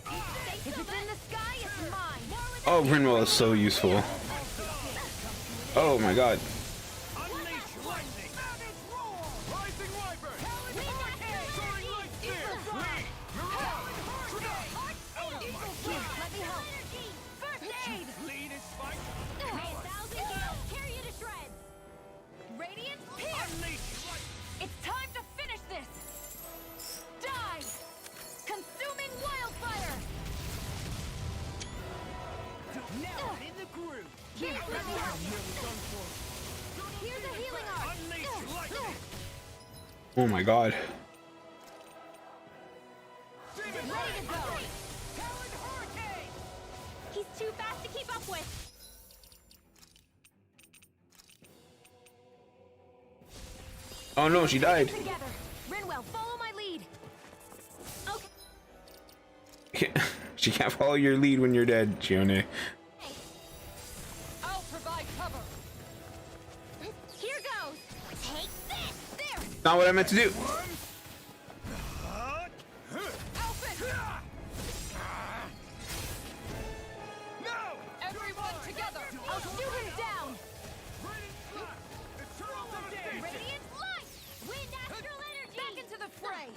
If it's in the sky, it's mine! Oh, Grinwell is so useful. Oh my god. Unleash lightning! Rising wyvern! Soaring light spear! Flee! Here, let me help! First aid! Lean is spike! May 1,000 gales carry you to shreds! Radiant pierce! Unleash light! It's time to finish this! Die! Consuming wildfire! Now I'm in the groove. Here's I'm nearly done for. Here's a healing art. Unleash lightning. Oh my god. Ready to go. Talon hurricane. He's too fast to keep up with. Oh no, she died. Together. Rinwell, follow my lead. Okay. She can't follow your lead when you're dead, Chione. I'll provide cover. Here goes. Take this. There. Not what I meant to do. Alphen. No. Everyone together. I'll shoot him down. Radiant light. Wind astral energy. Back into the fray.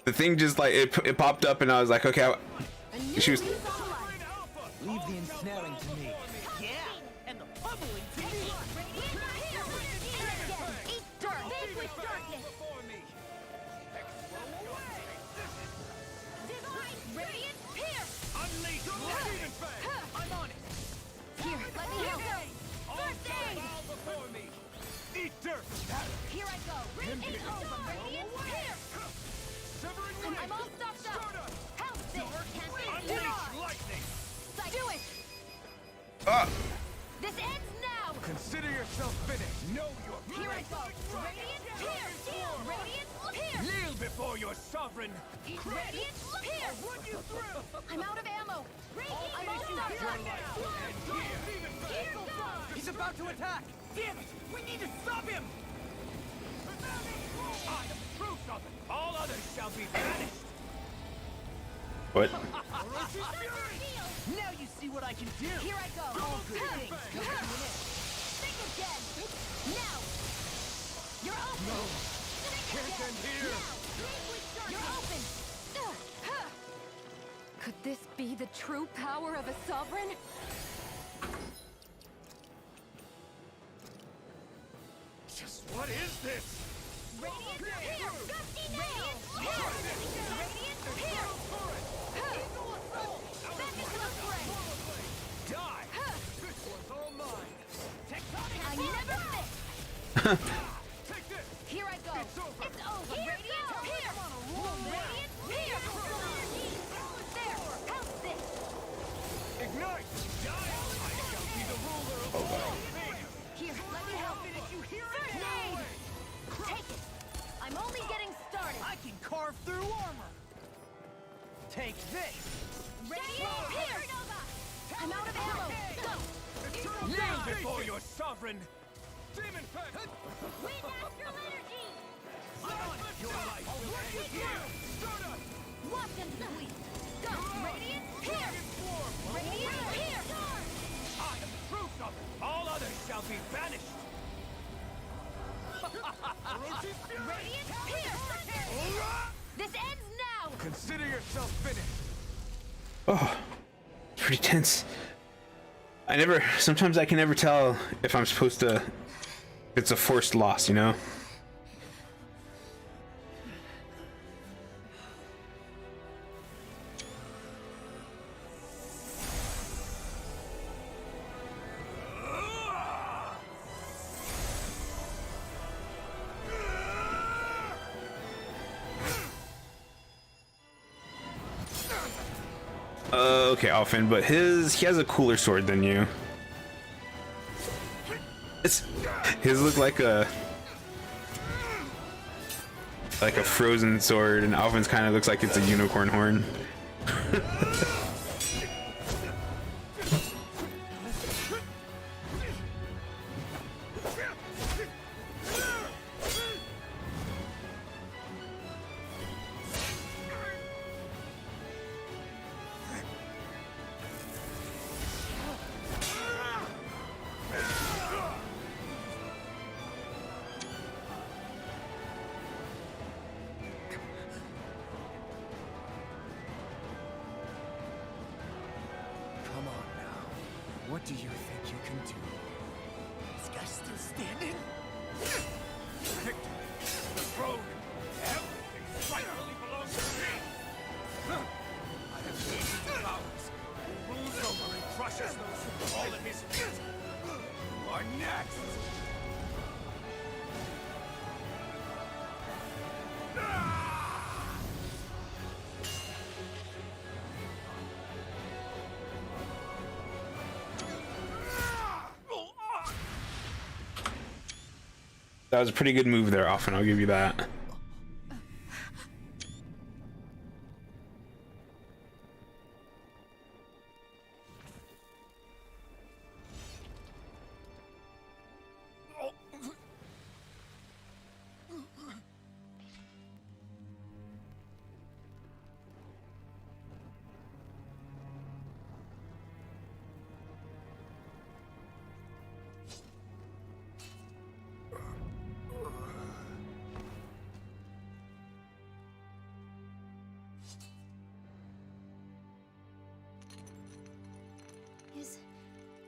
The thing just like it popped up and I was like, okay, she was. Leave the ensnaring to me. Yeah. And the pummeling to me. Eat dirt. Vanquish darkness. Divine radiant pierce. Unleash lightning. I'm on it. Here, let me help. First aid. Before me. Eat dirt. Here I go. It's over. Radiant pierce. Severing I'm all stopped up. Help this. Unleash lightning. Do it. Ah. This ends now. Consider yourself finished. Know your Here I go. Radiant pierce. Radiant pierce. Kneel before your sovereign. Radiant pierce. Run you through. I'm out of ammo. I'm all stopped Your up. life will end here. Here goes. He's about to attack. Damn it. We need to stop him. I am proof of it. All others shall be banished. What? Now you see what I can do. Here I go. All good things come to an end. Think again. Now. You're open. No. Think Can't again. end here. Now. You're open. Could this be the true power of a sovereign? Just what is this? Radiant pierce. Gusty nail. Radiant pierce. Back into the fray. Die. This one's all mine. Tectonic. I never miss. Take this. Here I go. It's over. Radiant pierce. Radiant pierce. There. Help this. Ignite. Die. I shall be the ruler of all things. Here, let me help. First aid. Take it. I'm only getting started. I can carve through armor. Take this. Radiant pierce. I'm out of ammo. Go. Kneel before your sovereign. Demon Pact. Wind astral energy. Your life will end here. Start up. Watch them sweep. Go. Radiant pierce. Radiant pierce. I am proof of it. All others shall be banished. Radiant pierce. This ends now. Consider yourself finished. Oh, it's pretty tense. Sometimes I can never tell if I'm supposed to, it's a forced loss, you know? Okay, Alphen, but he has a cooler sword than you. His look like a frozen sword, and Alphen's kind of looks like it's a unicorn horn. Come on now. What do you think you can do? This guy still standing? Victory. The throne. Everything rightfully belongs to me. I have gained the powers. Rule at his feet! You are next! That was a pretty good move there, Alphen. I'll give you that.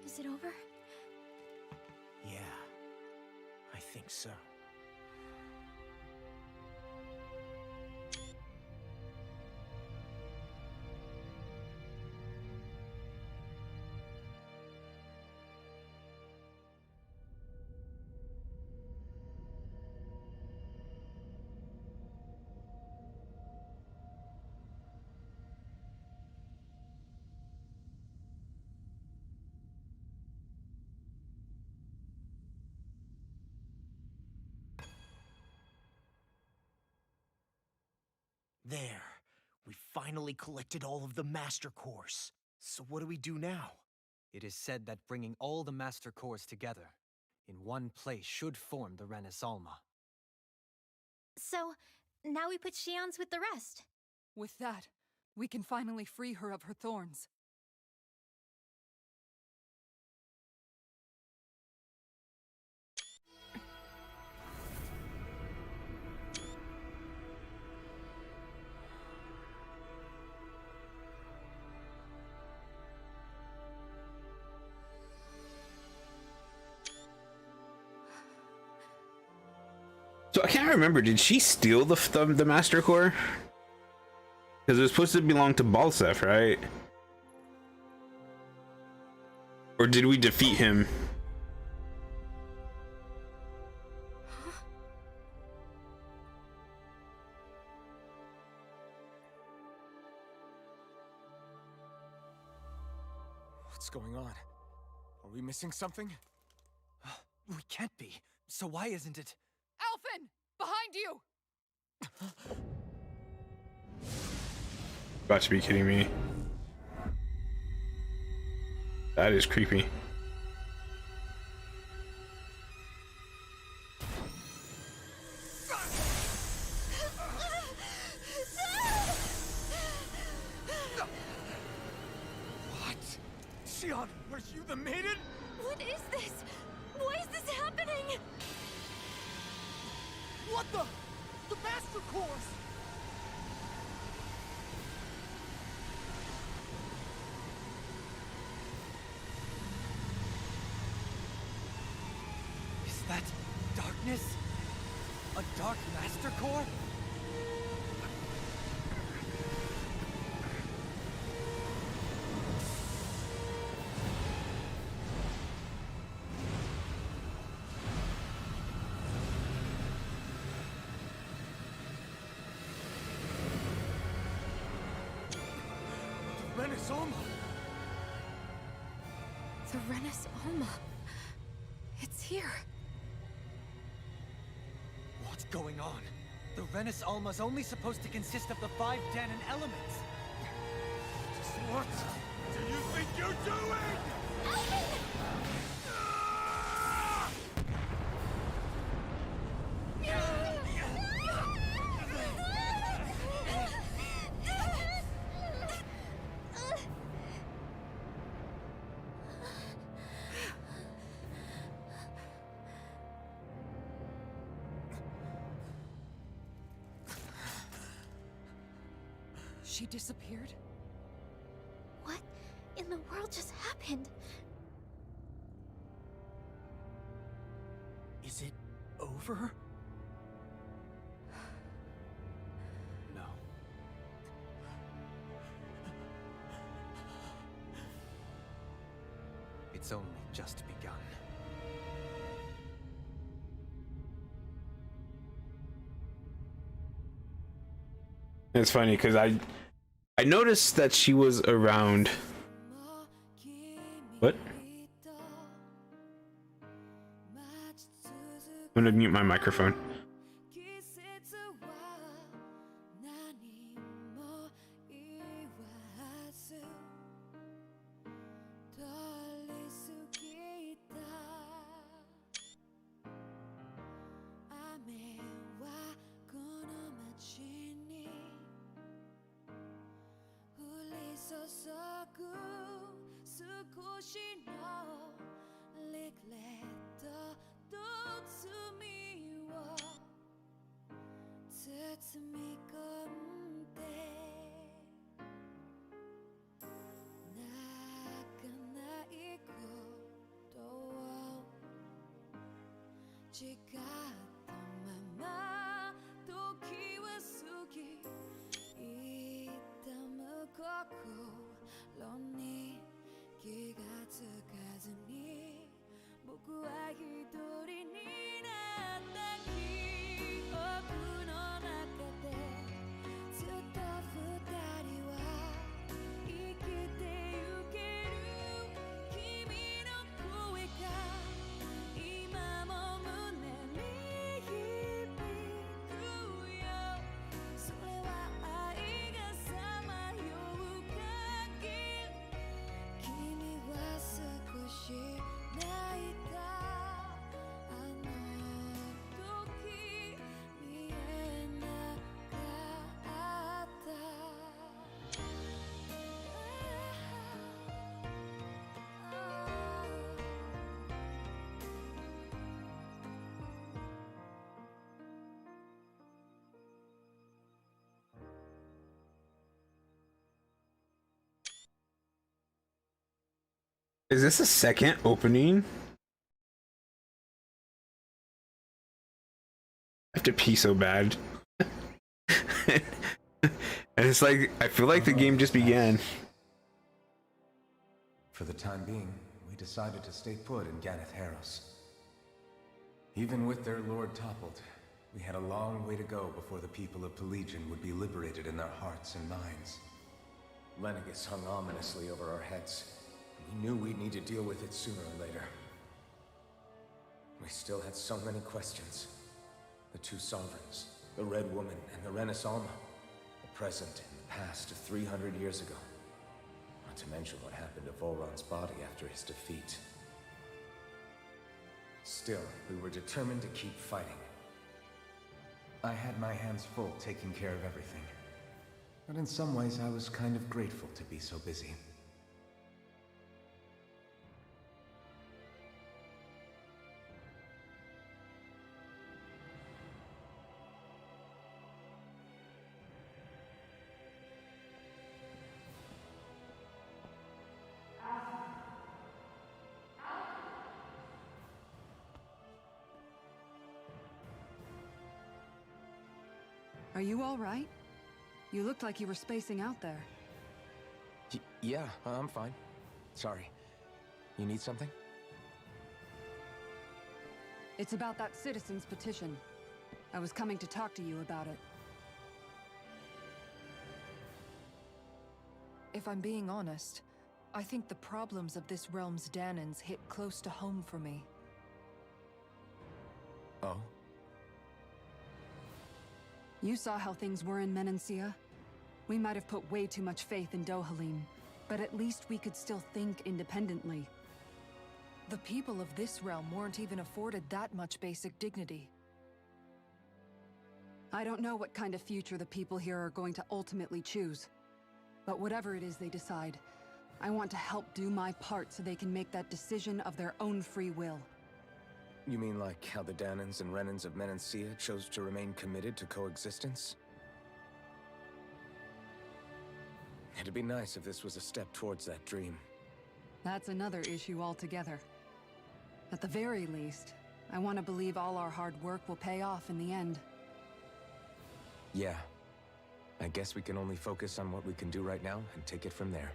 Is it over? Yeah, I think so. There. We finally collected all of the Master Cores. So what do we do now? It is said that bringing all the Master Cores together in one place should form the Renis Alma. So, now we put Shion's with the rest. With that, we can finally free her of her thorns. So I can't remember. Did she steal the Master Core? Because it was supposed to belong to Balsef, right? Or did we defeat him? What's going on? Are we missing something? We can't be. So why isn't it? Alphen! Behind you! Got to be kidding me. That is creepy. What? Shion, are you the maiden? What is this? Why is this happening? What the? The Master Cores! Is that darkness? A Dark Master Core? Renis Alma! The Renis Alma. It's here. What's going on? The Renis Alma's only supposed to consist of the 5 Danon elements. What do you think you're doing? She disappeared? What in the world just happened? Is it over? No. It's only just begun. It's funny because I noticed that she was around. What? I'm gonna mute my microphone. Is this a second opening? I have to pee so bad. And it's like, I feel like the game just began. For the time being, we decided to stay put in Ganeth Harros. Even with their lord toppled, we had a long way to go before the people of Pelegion would be liberated in their hearts and minds. Lenegus hung ominously over our heads. We knew we'd need to deal with it sooner or later. We still had so many questions. The two sovereigns, the Red Woman and the Renaissance, the present and the past of 300 years ago. Not to mention what happened to Volron's body after his defeat. Still, we were determined to keep fighting. I had my hands full taking care of everything. But in some ways, I was kind of grateful to be so busy. Are you all right? You looked like you were spacing out there. Yeah, I'm fine. Sorry. You need something? It's about that citizen's petition. I was coming to talk to you about it. If I'm being honest, I think the problems of this realm's Danans hit close to home for me. Oh? You saw how things were in Menancia. We might have put way too much faith in Dohalim, but at least we could still think independently. The people of this realm weren't even afforded that much basic dignity. I don't know what kind of future the people here are going to ultimately choose. But whatever it is they decide, I want to help do my part so they can make that decision of their own free will. You mean like how the Danans and Renans of Menancia chose to remain committed to coexistence? It'd be nice if this was a step towards that dream. That's another issue altogether. At the very least, I want to believe all our hard work will pay off in the end. Yeah. I guess we can only focus on what we can do right now and take it from there.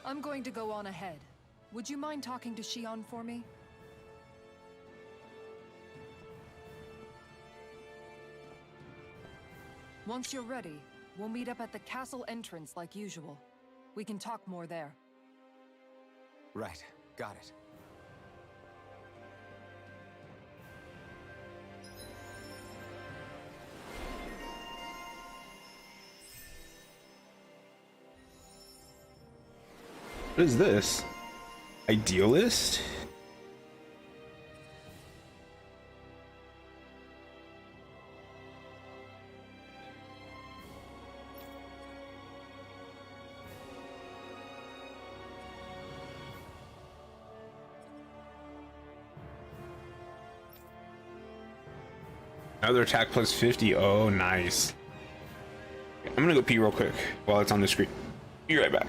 I'm going to go on ahead. Would you mind talking to Shion for me? Once you're ready, we'll meet up at the castle entrance like usual. We can talk more there. Right, got it. What is this? Idealist? Another attack plus 50. Oh, nice. I'm gonna go pee real quick while it's on the screen. Be right back.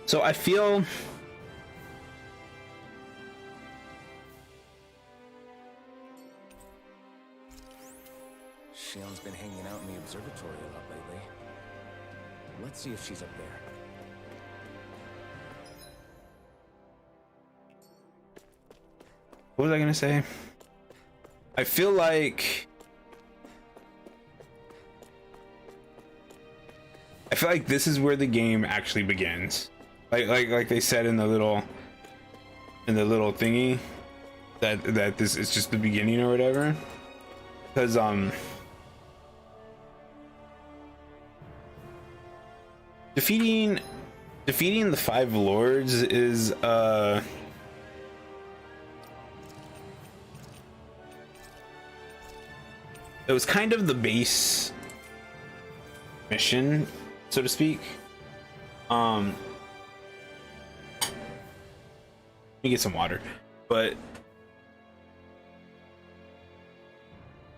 So I feel Shion's been hanging out in the observatory a lot lately. Let's see if she's up there. what was I gonna say? I feel like this is where the game actually begins. Like they said in the little thingy that this is just the beginning or whatever. Because defeating the five lords is it was kind of the base mission, so to speak. Let me get some water. But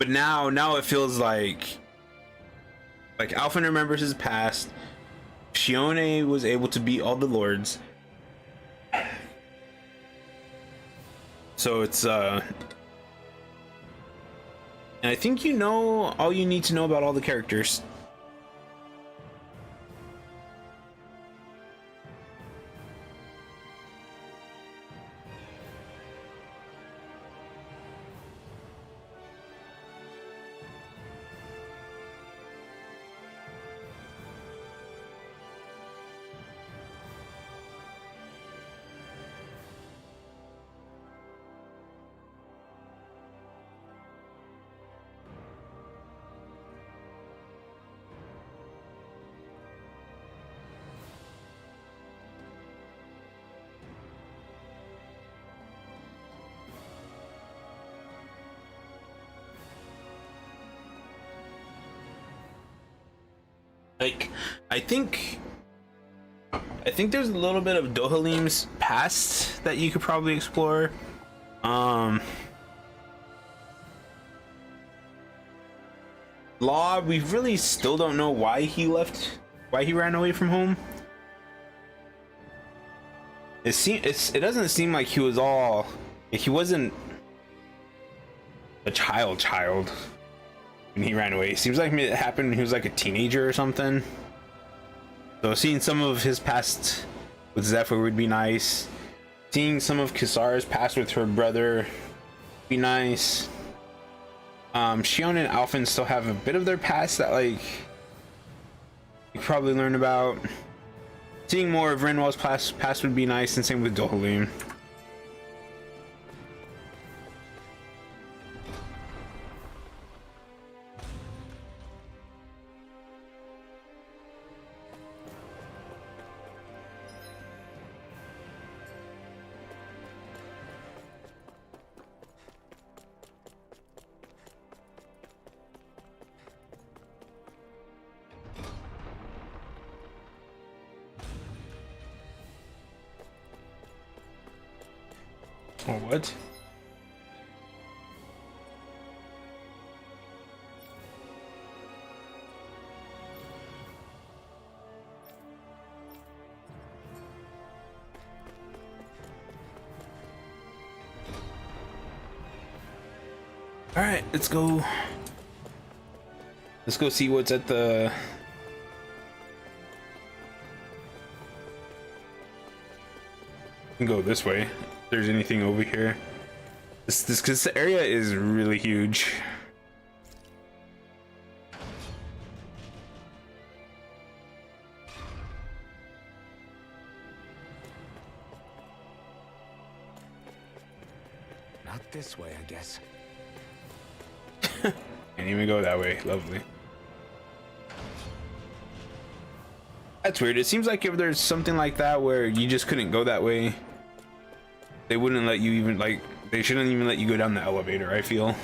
now it feels like Alphen remembers his past. Shione was able to beat all the lords. So it's and I think you know all you need to know about all the characters. Like, I think there's a little bit of Dohalim's past that you could probably explore. Law, we really still don't know why he left, why he ran away from home. It doesn't seem like he wasn't a child when he ran away. It seems like it happened when he was like a teenager or something. So seeing some of his past with Zephyr would be nice. Seeing some of Kisara's past with her brother would be nice. Shion and Alphen still have a bit of their past that like you probably learn about. Seeing more of Renwell's past would be nice, and same with Dohalim. Oh, what? All right, let's go. Let's go see what's at the. We can go this way. If there's anything over here. This area is really huge. Not this way, I guess. Can't even go that way. Lovely. That's weird. It seems like if there's something like that where you just couldn't go that way, they wouldn't let you even, like, they shouldn't even let you go down the elevator, I feel.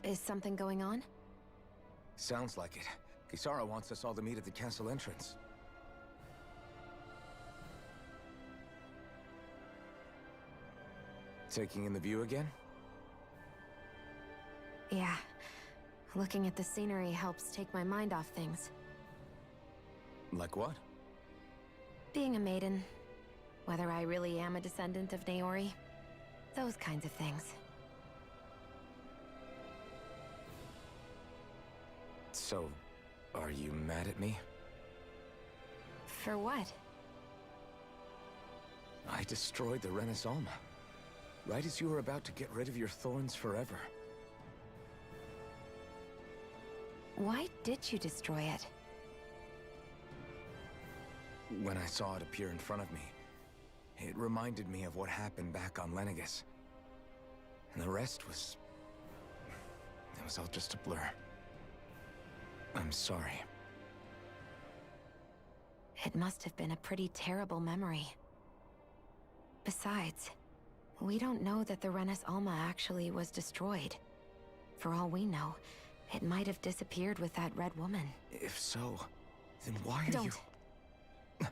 Is something going on? Sounds like it. Kisara wants us all to meet at the castle entrance. Taking in the view again? Yeah. Looking at the scenery helps take my mind off things. Like what? Being a maiden. Whether I really am a descendant of Naori. Those kinds of things. So, are you mad at me? For what? I destroyed the Renaissance, right as you were about to get rid of your thorns forever. Why did you destroy it? When I saw it appear in front of me, it reminded me of what happened back on Lenegus. And the rest was... it was all just a blur. I'm sorry. It must have been a pretty terrible memory. Besides, we don't know that the Renis Alma actually was destroyed. For all we know, it might have disappeared with that red woman. If so, then why are Don't. you...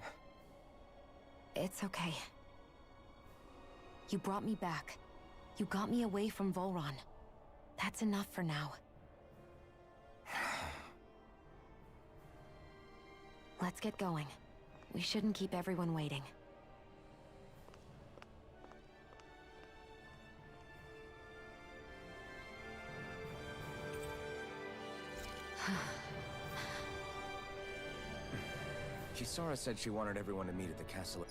It's okay. You brought me back. You got me away from Volron. That's enough for now. Let's get going. We shouldn't keep everyone waiting. Kisara said she wanted everyone to meet at the castle.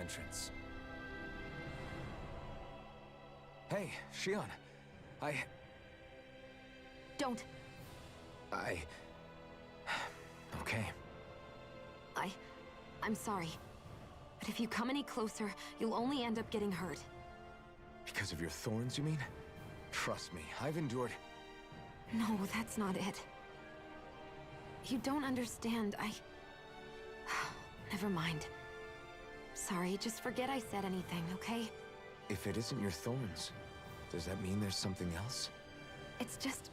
entrance. Hey, Shion. Don't. Okay. I'm sorry. But if you come any closer, you'll only end up getting hurt. Because of your thorns, you mean? Trust me, I've endured... No, that's not it. You don't understand. Never mind. Sorry, just forget I said anything, okay? If it isn't your thorns, does that mean there's something else? It's just...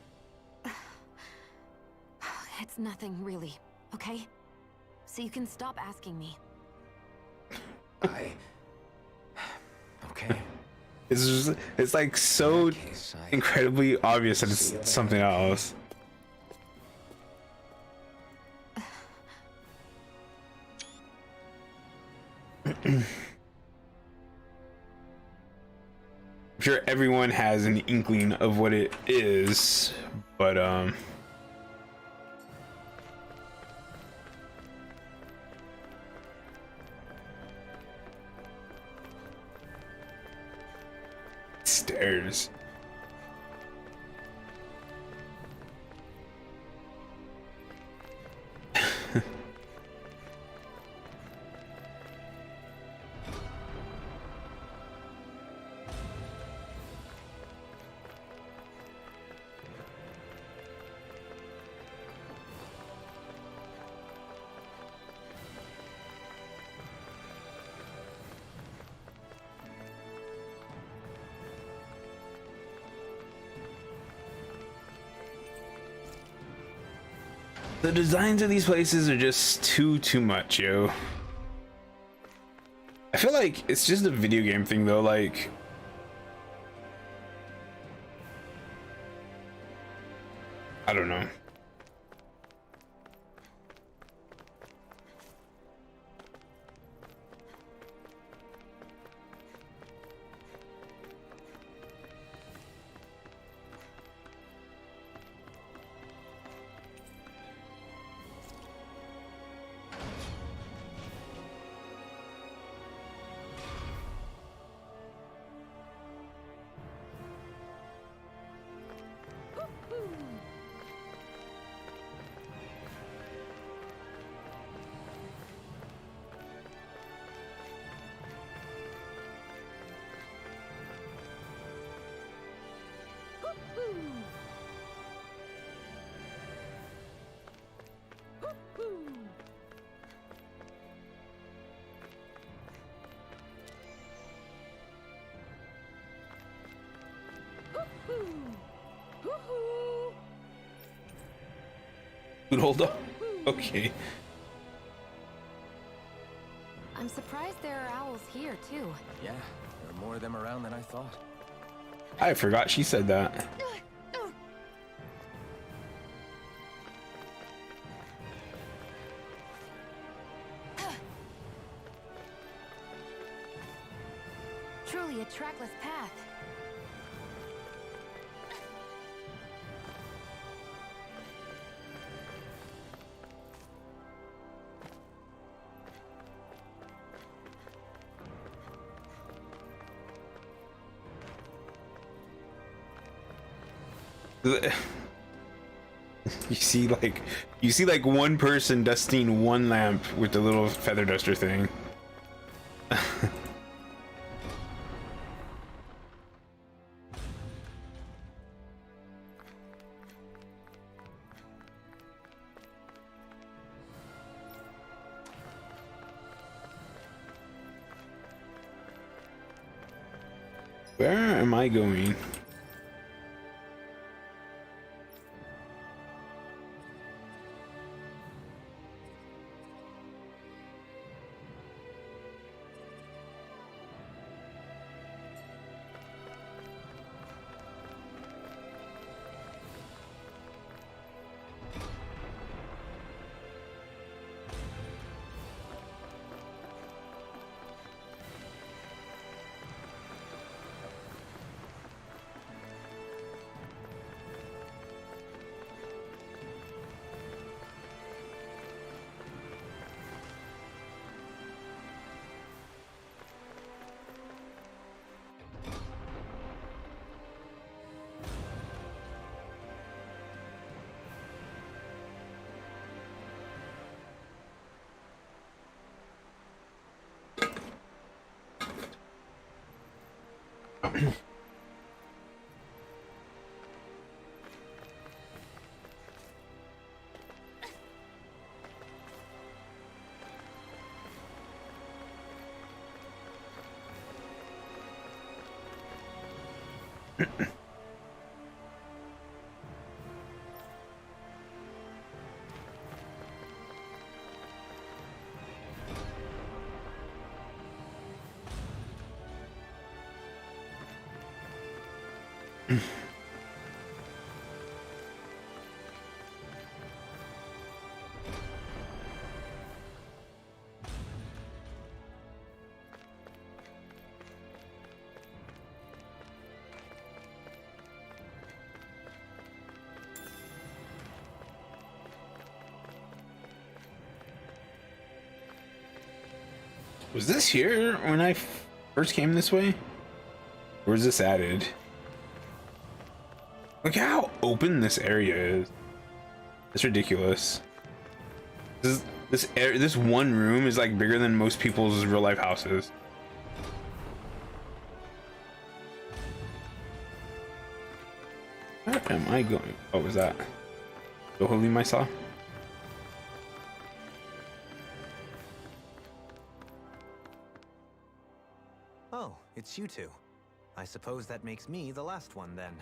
It's nothing, really, okay? So you can stop asking me. Okay. It's like so In that case, incredibly obvious that it's something else. I'm sure everyone has an inkling of what it is, but stairs. The designs of these places are just too much, yo. I feel like it's just a video game thing though, like I don't know. Hold up. Okay. I'm surprised there are owls here, too. Yeah, there are more of them around than I thought. I forgot she said that. Truly a trackless path. You see like one person dusting one lamp with the little feather duster thing. Where am I going? Was this here when I first came this way? Or is this added? Look how open this area is. It's ridiculous. This one room is like bigger than most people's real life houses. Where am I going? What was that? The holy Mysa? Oh, it's you two. I suppose that makes me the last one then.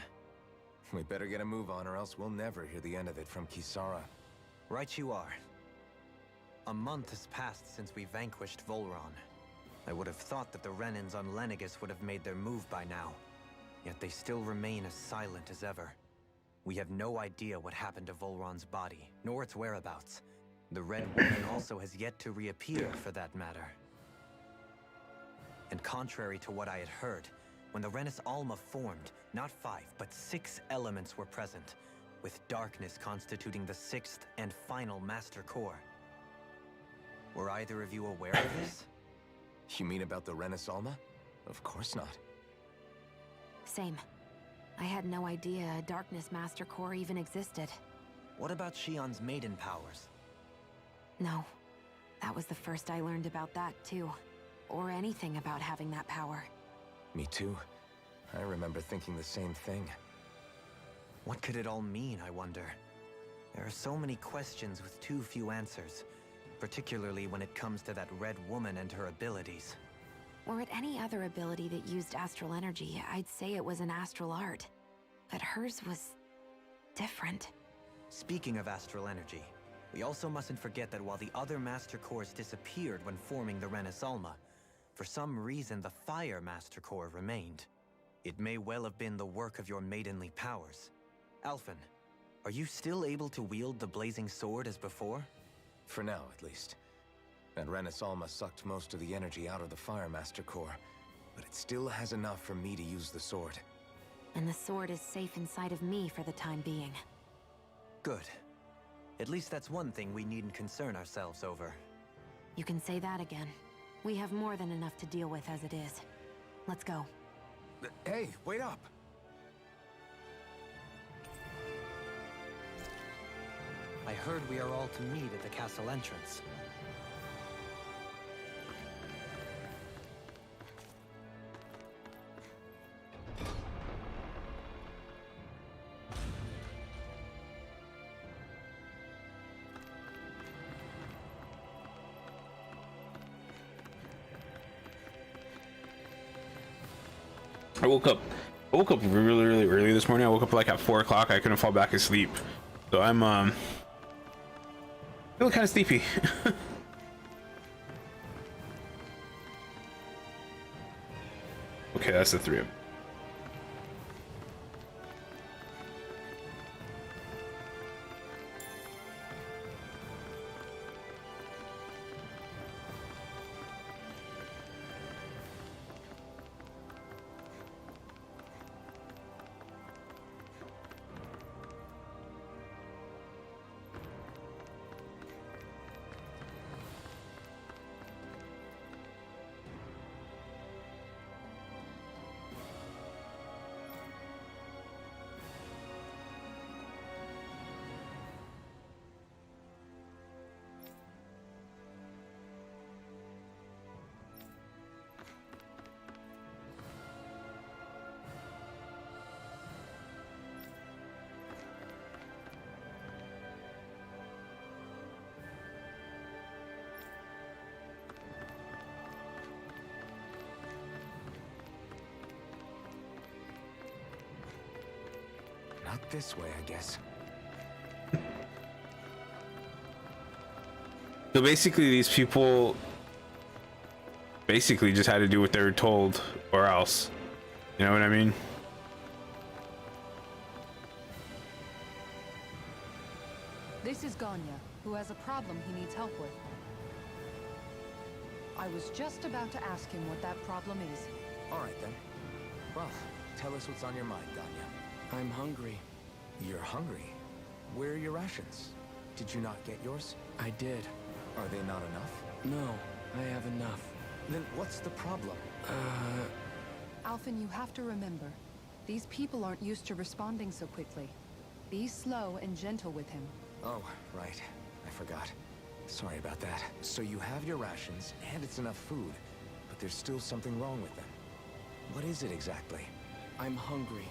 We better get a move on or else we'll never hear the end of it from Kisara. Right you are. A month has passed since we vanquished Volron. I would have thought that the Renans on Lenegis would have made their move by now. Yet they still remain as silent as ever. We have no idea what happened to Volron's body, nor its whereabouts. The Red Woman also has yet to reappear, for that matter. And contrary to what I had heard, when the Renis Alma formed, not 5, but 6 elements were present, with darkness constituting the 6th and final Master Core. Were either of you aware of this? You mean about the Renis Alma? Of course not. Same. I had no idea a Darkness Master Core even existed. What about Shion's maiden powers? No. That was the first I learned about that, too. Or anything about having that power. Me too. I remember thinking the same thing. What could it all mean, I wonder? There are so many questions with too few answers, particularly when it comes to that Red Woman and her abilities. Were it any other ability that used astral energy, I'd say it was an astral art. But hers was different. Speaking of astral energy, we also mustn't forget that while the other Master Cores disappeared when forming the Renis Alma, for some reason the Fire Master Core remained. It may well have been the work of your maidenly powers. Alphen, are you still able to wield the blazing sword as before? For now, at least. That Renis Alma sucked most of the energy out of the Fire Master Core, but it still has enough for me to use the sword. And the sword is safe inside of me for the time being. Good. At least that's one thing we needn't concern ourselves over. You can say that again. We have more than enough to deal with as it is. Let's go. Hey, wait up! I heard we are all to meet at the castle entrance. I woke up really early this morning. I woke up like at 4 o'clock. I couldn't fall back asleep, so I'm feeling kind of sleepy. Okay, that's the 3 of them. Not this way, I guess. So basically, these people basically just had to do what they were told, or else. You know what I mean? This is Ganya, who has a problem he needs help with. I was just about to ask him what that problem is. All right, then. Well, tell us what's on your mind, Ganya. I'm hungry. You're hungry? Where are your rations? Did you not get yours? I did. Are they not enough? No, I have enough. Then what's the problem? Alphen, you have to remember, these people aren't used to responding so quickly. Be slow and gentle with him. Oh, right. I forgot. Sorry about that. So you have your rations, and it's enough food, but there's still something wrong with them. What is it exactly? I'm hungry.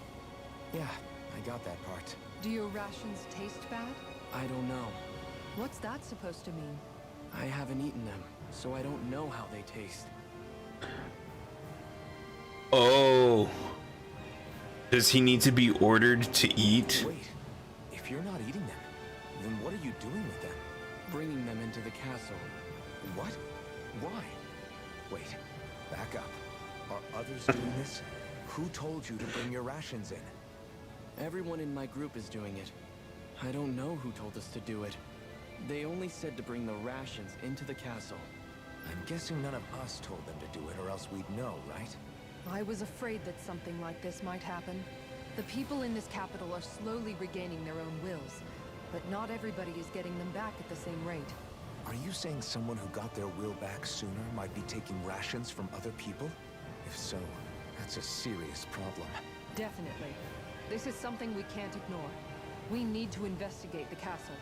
Yeah, I got that part. Do your rations taste bad? I don't know. What's that supposed to mean? I haven't eaten them, so I don't know how they taste. Oh. Does he need to be ordered to eat? Wait, if you're not eating them, then what are you doing with them? Bringing them into the castle. What? Why? Wait, back up. Are others doing this? Who told you to bring your rations in? Everyone in my group is doing it. I don't know who told us to do it. They only said to bring the rations into the castle. I'm guessing none of us told them to do it, or else we'd know, right? I was afraid that something like this might happen. The people in this capital are slowly regaining their own wills, but not everybody is getting them back at the same rate. Are you saying someone who got their will back sooner might be taking rations from other people? If so, that's a serious problem. Definitely. This is something we can't ignore. We need to investigate the castle.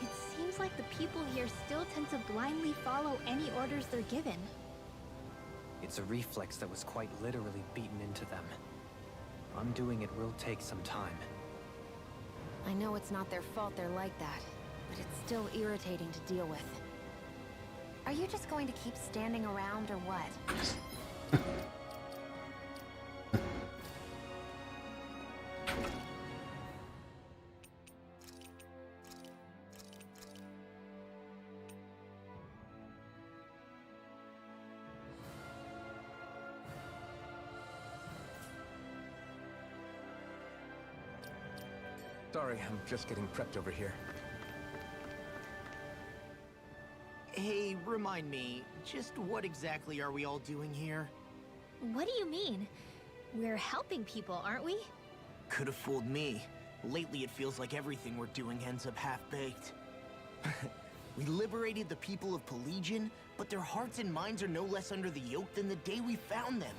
It seems like the people here still tend to blindly follow any orders they're given. It's a reflex that was quite literally beaten into them. Undoing it will take some time. I know it's not their fault they're like that, but it's still irritating to deal with. Are you just going to keep standing around or what? Sorry, I'm just getting prepped over here. Hey, remind me, just what exactly are we all doing here? What do you mean? We're helping people, aren't we? Could have fooled me. Lately it feels like everything we're doing ends up half-baked. We liberated the people of Pelegion, but their hearts and minds are no less under the yoke than the day we found them.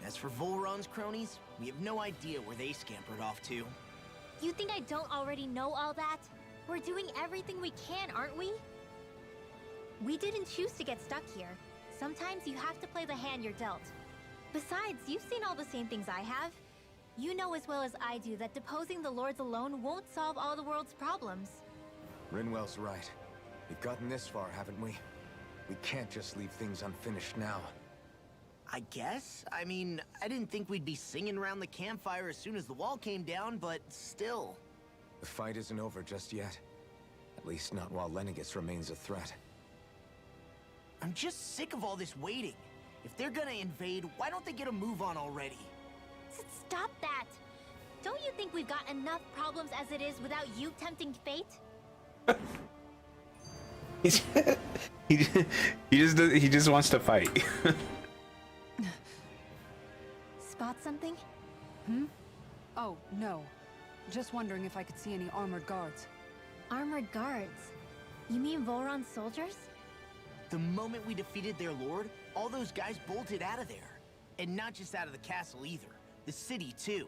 As for Volron's cronies, we have no idea where they scampered off to. You think I don't already know all that? We're doing everything we can, aren't we? We didn't choose to get stuck here. Sometimes you have to play the hand you're dealt. Besides, you've seen all the same things I have. You know as well as I do that deposing the lords alone won't solve all the world's problems. Rinwell's right. We've gotten this far, haven't we? We can't just leave things unfinished now. I guess? I mean, I didn't think we'd be singing around the campfire as soon as the wall came down, but still. The fight isn't over just yet. At least not while Lenegis remains a threat. I'm just sick of all this waiting. If they're gonna invade, why don't they get a move on already? Stop that! Don't you think we've got enough problems as it is without you tempting fate? He just wants to fight. Spot something? Oh, no. Just wondering if I could see any armored guards. Armored guards? You mean Volron's soldiers? The moment we defeated their lord, all those guys bolted out of there. And not just out of the castle either. The city, too.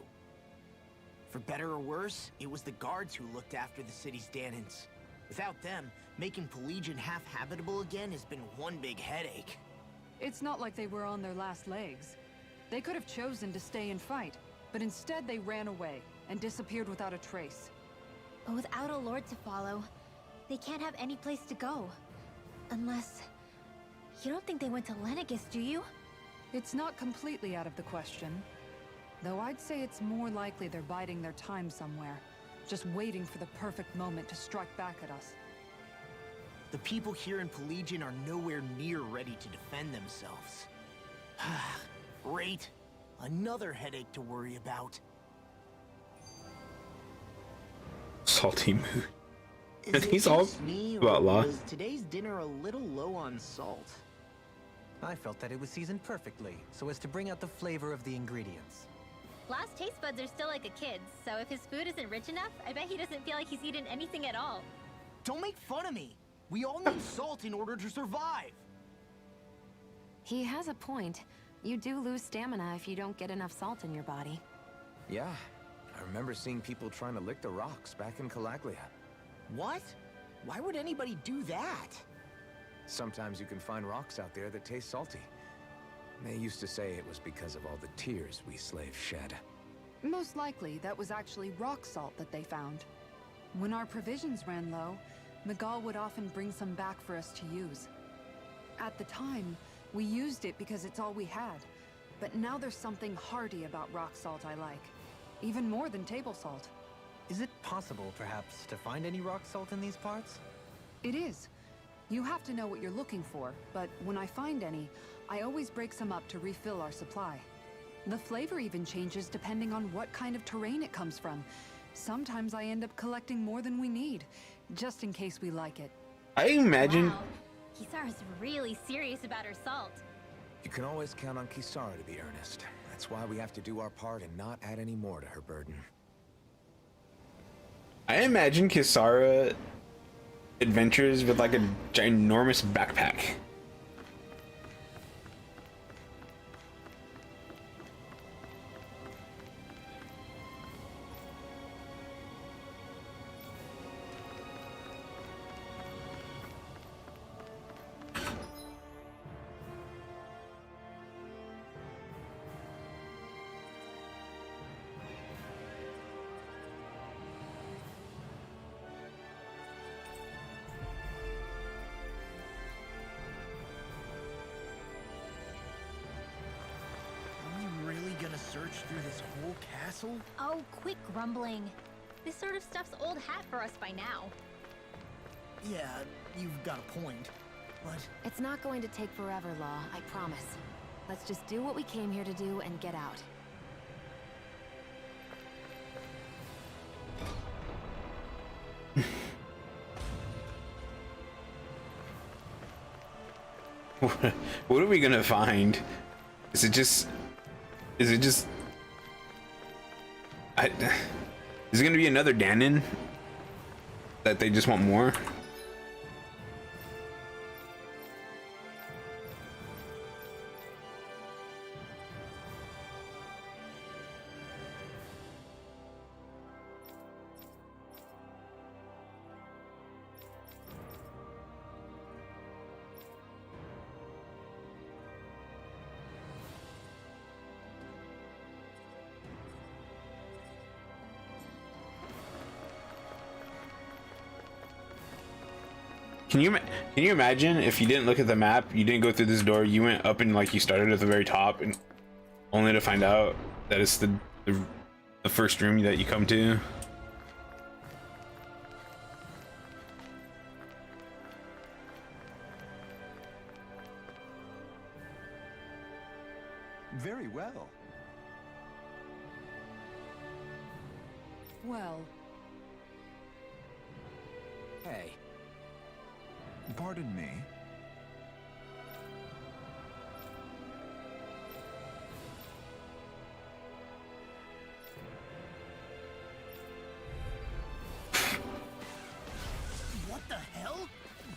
For better or worse, it was the guards who looked after the city's Danans. Without them, making Pelegion half-habitable again has been one big headache. It's not like they were on their last legs. They could have chosen to stay and fight, but instead they ran away and disappeared without a trace. But without a lord to follow, they can't have any place to go. Unless... You don't think they went to Lenegis, do you? It's not completely out of the question. Though I'd say it's more likely they're biding their time somewhere, just waiting for the perfect moment to strike back at us. The people here in Pelagian are nowhere near ready to defend themselves. Great. Another headache to worry about. Salty mood. Is it He's all just me, or about law. was today's dinner a little low on salt? I felt that it was seasoned perfectly, so as to bring out the flavor of the ingredients. Last taste buds are still like a kid's, so if his food isn't rich enough, I bet he doesn't feel like he's eaten anything at all. Don't make fun of me. We all need salt in order to survive. He has a point. You do lose stamina if you don't get enough salt in your body. Yeah, I remember seeing people trying to lick the rocks back in Calaglia. What? Why would anybody do that? Sometimes you can find rocks out there that taste salty. They used to say it was because of all the tears we slaves shed. Most likely, that was actually rock salt that they found. When our provisions ran low, Miguel would often bring some back for us to use. At the time, we used it because it's all we had. But now there's something hearty about rock salt I like. Even more than table salt. Is it possible, perhaps, to find any rock salt in these parts? It is. You have to know what you're looking for, but when I find any, I always break some up to refill our supply. The flavor even changes depending on what kind of terrain it comes from. Sometimes I end up collecting more than we need, just in case we like it. I imagine. Wow. Kisara's really serious about her salt. You can always count on Kisara to be earnest. That's why we have to do our part and not add any more to her burden. I imagine Kisara adventures with like a ginormous backpack. Search through this whole castle? Oh, quit grumbling. This sort of stuff's old hat for us by now. Yeah, you've got a point, but... It's not going to take forever, Law, I promise. Let's just do what we came here to do and get out. What are we gonna find? Is it just... Is it gonna be another Danon? That they just want more? Can you imagine if you didn't look at the map, you didn't go through this door, you went up and like you started at the very top, and only to find out that it's the first room that you come to? Very well. Well, Hey, Pardon me. What the hell?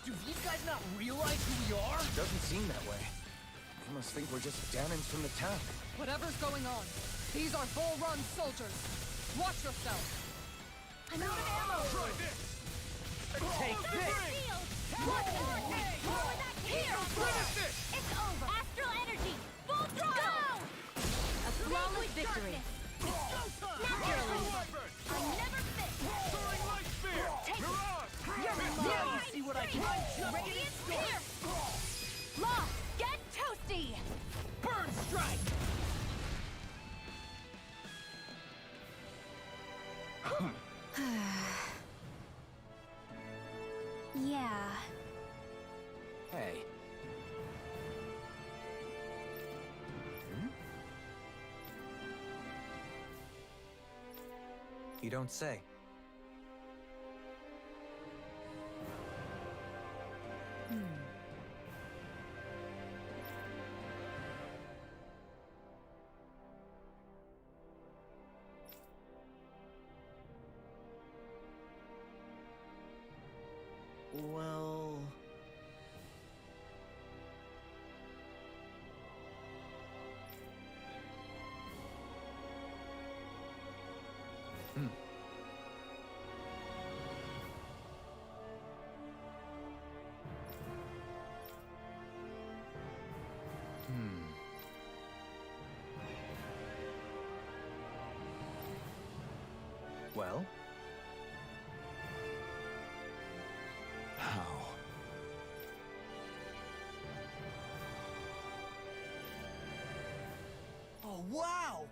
Do these guys not realize who we are? doesn't seem that way. They must think we're just Danons from the town. Whatever's going on, these are Bull Run soldiers. Watch yourself. I'm out of ammo. Take this! It's over. Astral energy. Full throttle. A flawless victory. Naturally. I'm never fit. Take it. Now you see what I can do. Radiant pierce. Law, get toasty. Burn Yeah. Hey. You don't say. Well... Well? How? Oh, wow!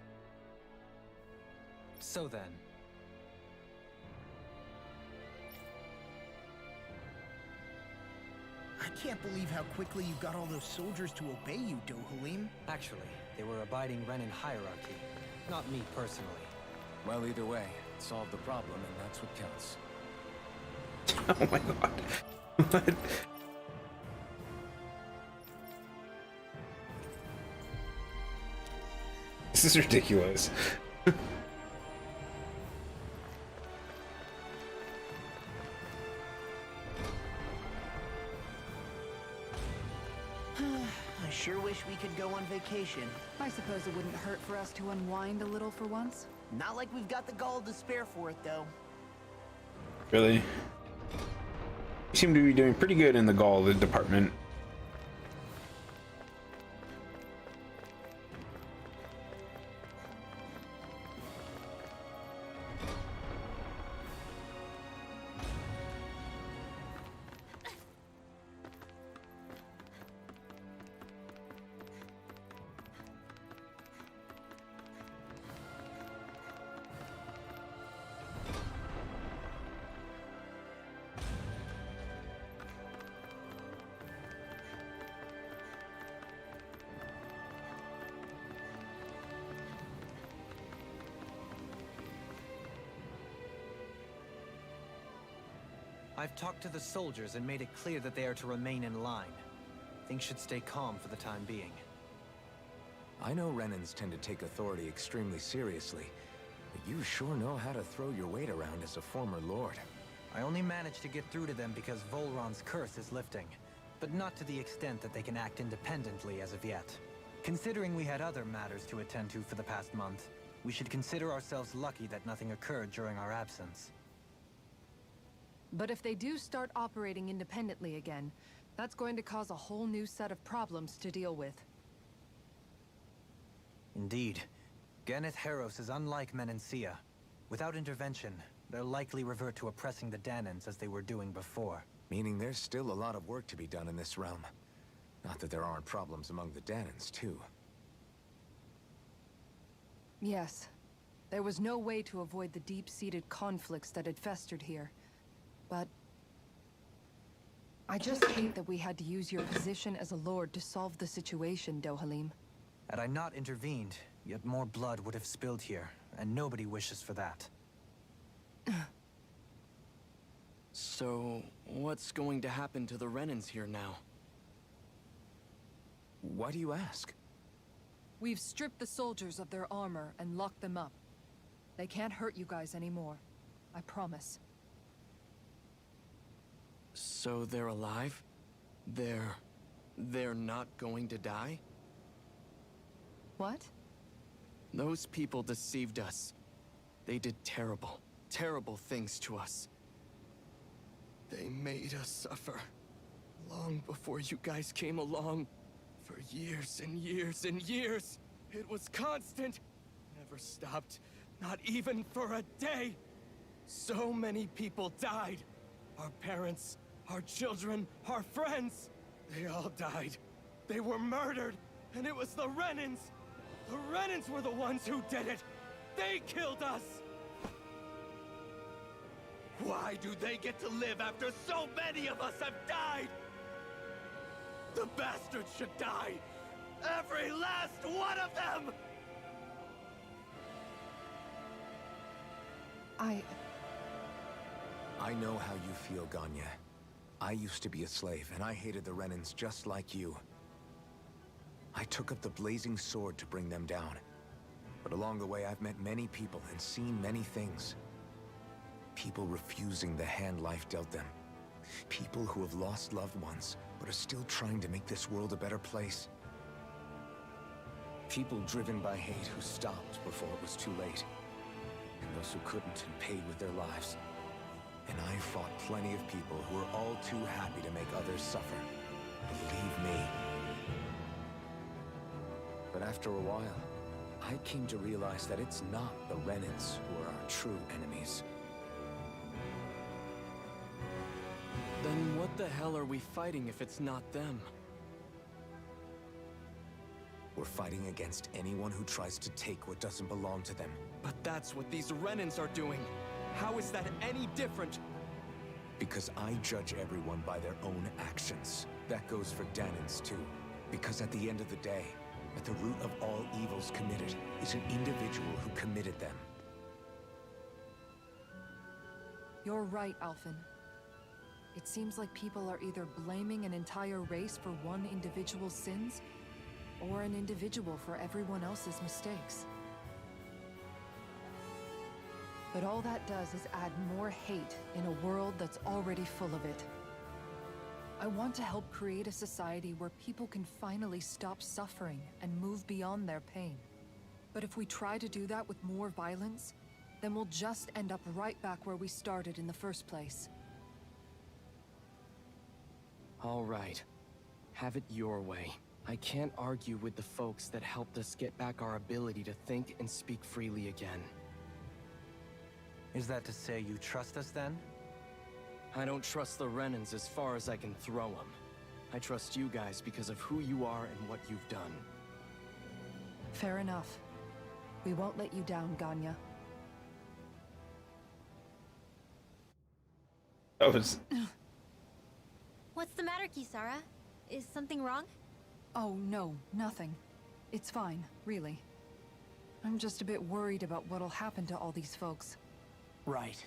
So then. I can't believe how quickly you got all those soldiers to obey you, Dohalim. Actually, they were abiding Renin hierarchy. Not me personally. Well, either way, it solved the problem, and that's what counts. Oh my god. What? This is ridiculous. I sure wish we could go on vacation. I suppose it wouldn't hurt for us to unwind a little for once. Not like we've got the gall to spare for it, though. Really? You seem to be doing pretty good in the Gaul department. I've talked to the soldiers and made it clear that they are to remain in line. Things should stay calm for the time being. I know Renins tend to take authority extremely seriously, but you sure know how to throw your weight around as a former lord. I only managed to get through to them because Volron's curse is lifting, but not to the extent that they can act independently as of yet. Considering we had other matters to attend to for the past month, we should consider ourselves lucky that nothing occurred during our absence. But if they do start operating independently again, that's going to cause a whole new set of problems to deal with. Indeed. Ganeth Heros is unlike Menancia. Without intervention, they'll likely revert to oppressing the Danans as they were doing before. Meaning there's still a lot of work to be done in this realm. Not that there aren't problems among the Danans, too. Yes. There was no way to avoid the deep-seated conflicts that had festered here. But I just hate that we had to use your position as a lord to solve the situation, Dohalim. Had I not intervened, yet more blood would have spilled here, and nobody wishes for that. So, what's going to happen to the Renins here now? Why do you ask? We've stripped the soldiers of their armor and locked them up. They can't hurt you guys anymore. I promise. So they're alive? They're not going to die? What? Those people deceived us. They did terrible, terrible things to us. They made us suffer. Long before you guys came along. For years and years and years. It was constant. Never stopped. Not even for a day. So many people died. Our parents, our children, our friends. They all died. They were murdered. And it was the Renins. The Renins were the ones who did it. They killed us. Why do they get to live after so many of us have died? The bastards should die! Every last one of them! I know how you feel, Ganya. I used to be a slave, and I hated the Renans just like you. I took up the blazing sword to bring them down. But along the way, I've met many people and seen many things. People refusing the hand life dealt them. People who have lost loved ones, but are still trying to make this world a better place. People driven by hate who stopped before it was too late. And those who couldn't and paid with their lives. And I fought plenty of people who were all too happy to make others suffer. Believe me. But after a while, I came to realize that it's not the Renans who are our true enemies. Then what the hell are we fighting if it's not them? We're fighting against anyone who tries to take what doesn't belong to them. But that's what these Renans are doing. How is that any different? Because I judge everyone by their own actions. That goes for Danans too. Because at the end of the day, at the root of all evils committed is an individual who committed them. You're right, Alphen. It seems like people are either blaming an entire race for one individual's sins, or an individual for everyone else's mistakes. But all that does is add more hate in a world that's already full of it. I want to help create a society where people can finally stop suffering and move beyond their pain. But if we try to do that with more violence, then we'll just end up right back where we started in the first place. All right. Have it your way. I can't argue with the folks that helped us get back our ability to think and speak freely again. Is that to say you trust us then? I don't trust the Renans as far as I can throw them. I trust you guys because of who you are and what you've done. Fair enough. We won't let you down, Ganya. That was... What's the matter, Kisara? Is something wrong? Oh, no, nothing. It's fine, really. I'm just a bit worried about what'll happen to all these folks. Right.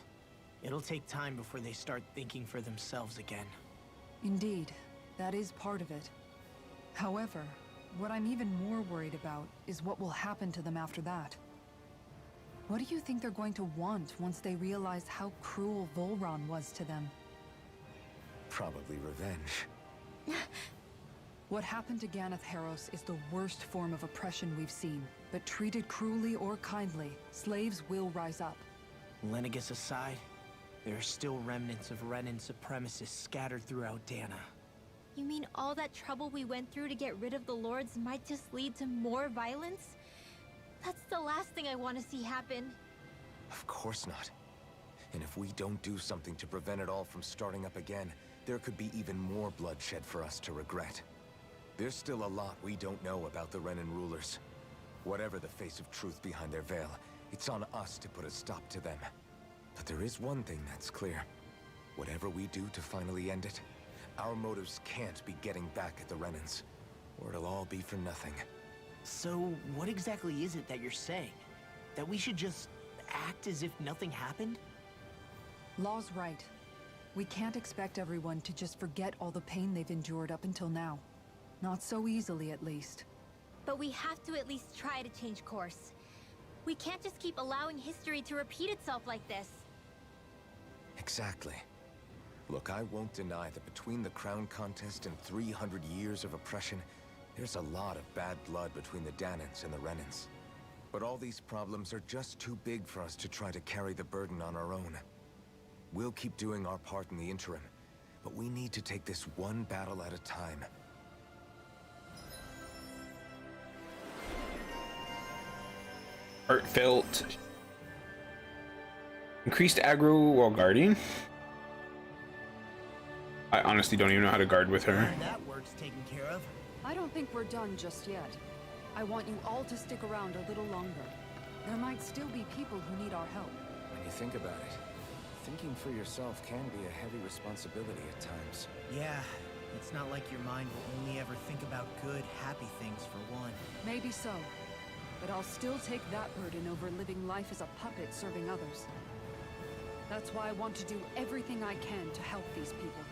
It'll take time before they start thinking for themselves again. Indeed, that is part of it. However, what I'm even more worried about is what will happen to them after that. What do you think they're going to want once they realize how cruel Volron was to them? Probably revenge. What happened to Ganeth Haros is the worst form of oppression we've seen, but treated cruelly or kindly, slaves will rise up. Lenegis aside, there are still remnants of Renan supremacists scattered throughout Dana. You mean all that trouble we went through to get rid of the Lords might just lead to more violence? That's the last thing I want to see happen. Of course not. And if we don't do something to prevent it all from starting up again, there could be even more bloodshed for us to regret. There's still a lot we don't know about the Renan rulers. Whatever the face of truth behind their veil, it's on us to put a stop to them. But there is one thing that's clear. Whatever we do to finally end it, our motives can't be getting back at the Renans, or it'll all be for nothing. So, what exactly is it that you're saying? That we should just act as if nothing happened? Law's right. We can't expect everyone to just forget all the pain they've endured up until now. Not so easily, at least. But we have to at least try to change course. We can't just keep allowing history to repeat itself like this. Exactly. Look, I won't deny that between the crown contest and 300 years of oppression, there's a lot of bad blood between the Danans and the Renans. But all these problems are just too big for us to try to carry the burden on our own. We'll keep doing our part in the interim, but we need to take this one battle at a time. Heartfelt. Increased aggro while guarding. I honestly don't even know how to guard with her. That work's taken care of. I don't think we're done just yet. I want you all to stick around a little longer. There might still be people who need our help. When you think about it, Thinking for yourself can be a heavy responsibility at times. Yeah, it's not like your mind will only ever think about good, happy things for one. Maybe so. But I'll still take that burden over living life as a puppet serving others. That's why I want to do everything I can to help these people.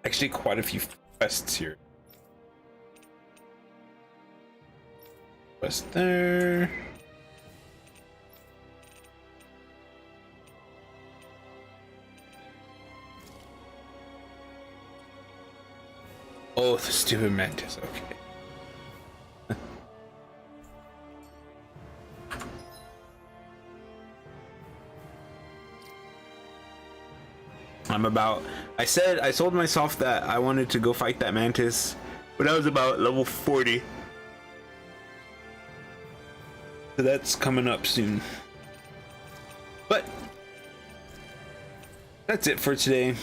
Actually, quite a few quests here. Quest there. Oh, the stupid mantis. Okay. I told myself that I wanted to go fight that mantis when I was about level 40. So that's coming up soon. But that's it for today.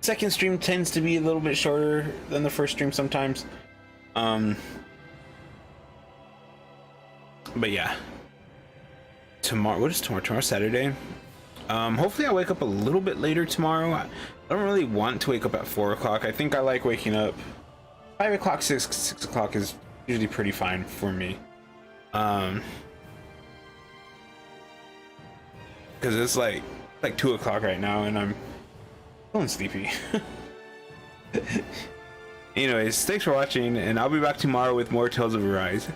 Second stream tends to be a little bit shorter than the first stream sometimes. But yeah. Tomorrow, what is tomorrow? Tomorrow's Saturday. Hopefully I wake up a little bit later tomorrow. I don't really want to wake up at 4 o'clock. I think I like waking up 5 o'clock, 6 o'clock is usually pretty fine for me. Because it's like 2 o'clock right now and I'm feeling sleepy. Anyways, thanks for watching and I'll be back tomorrow with more Tales of Arise.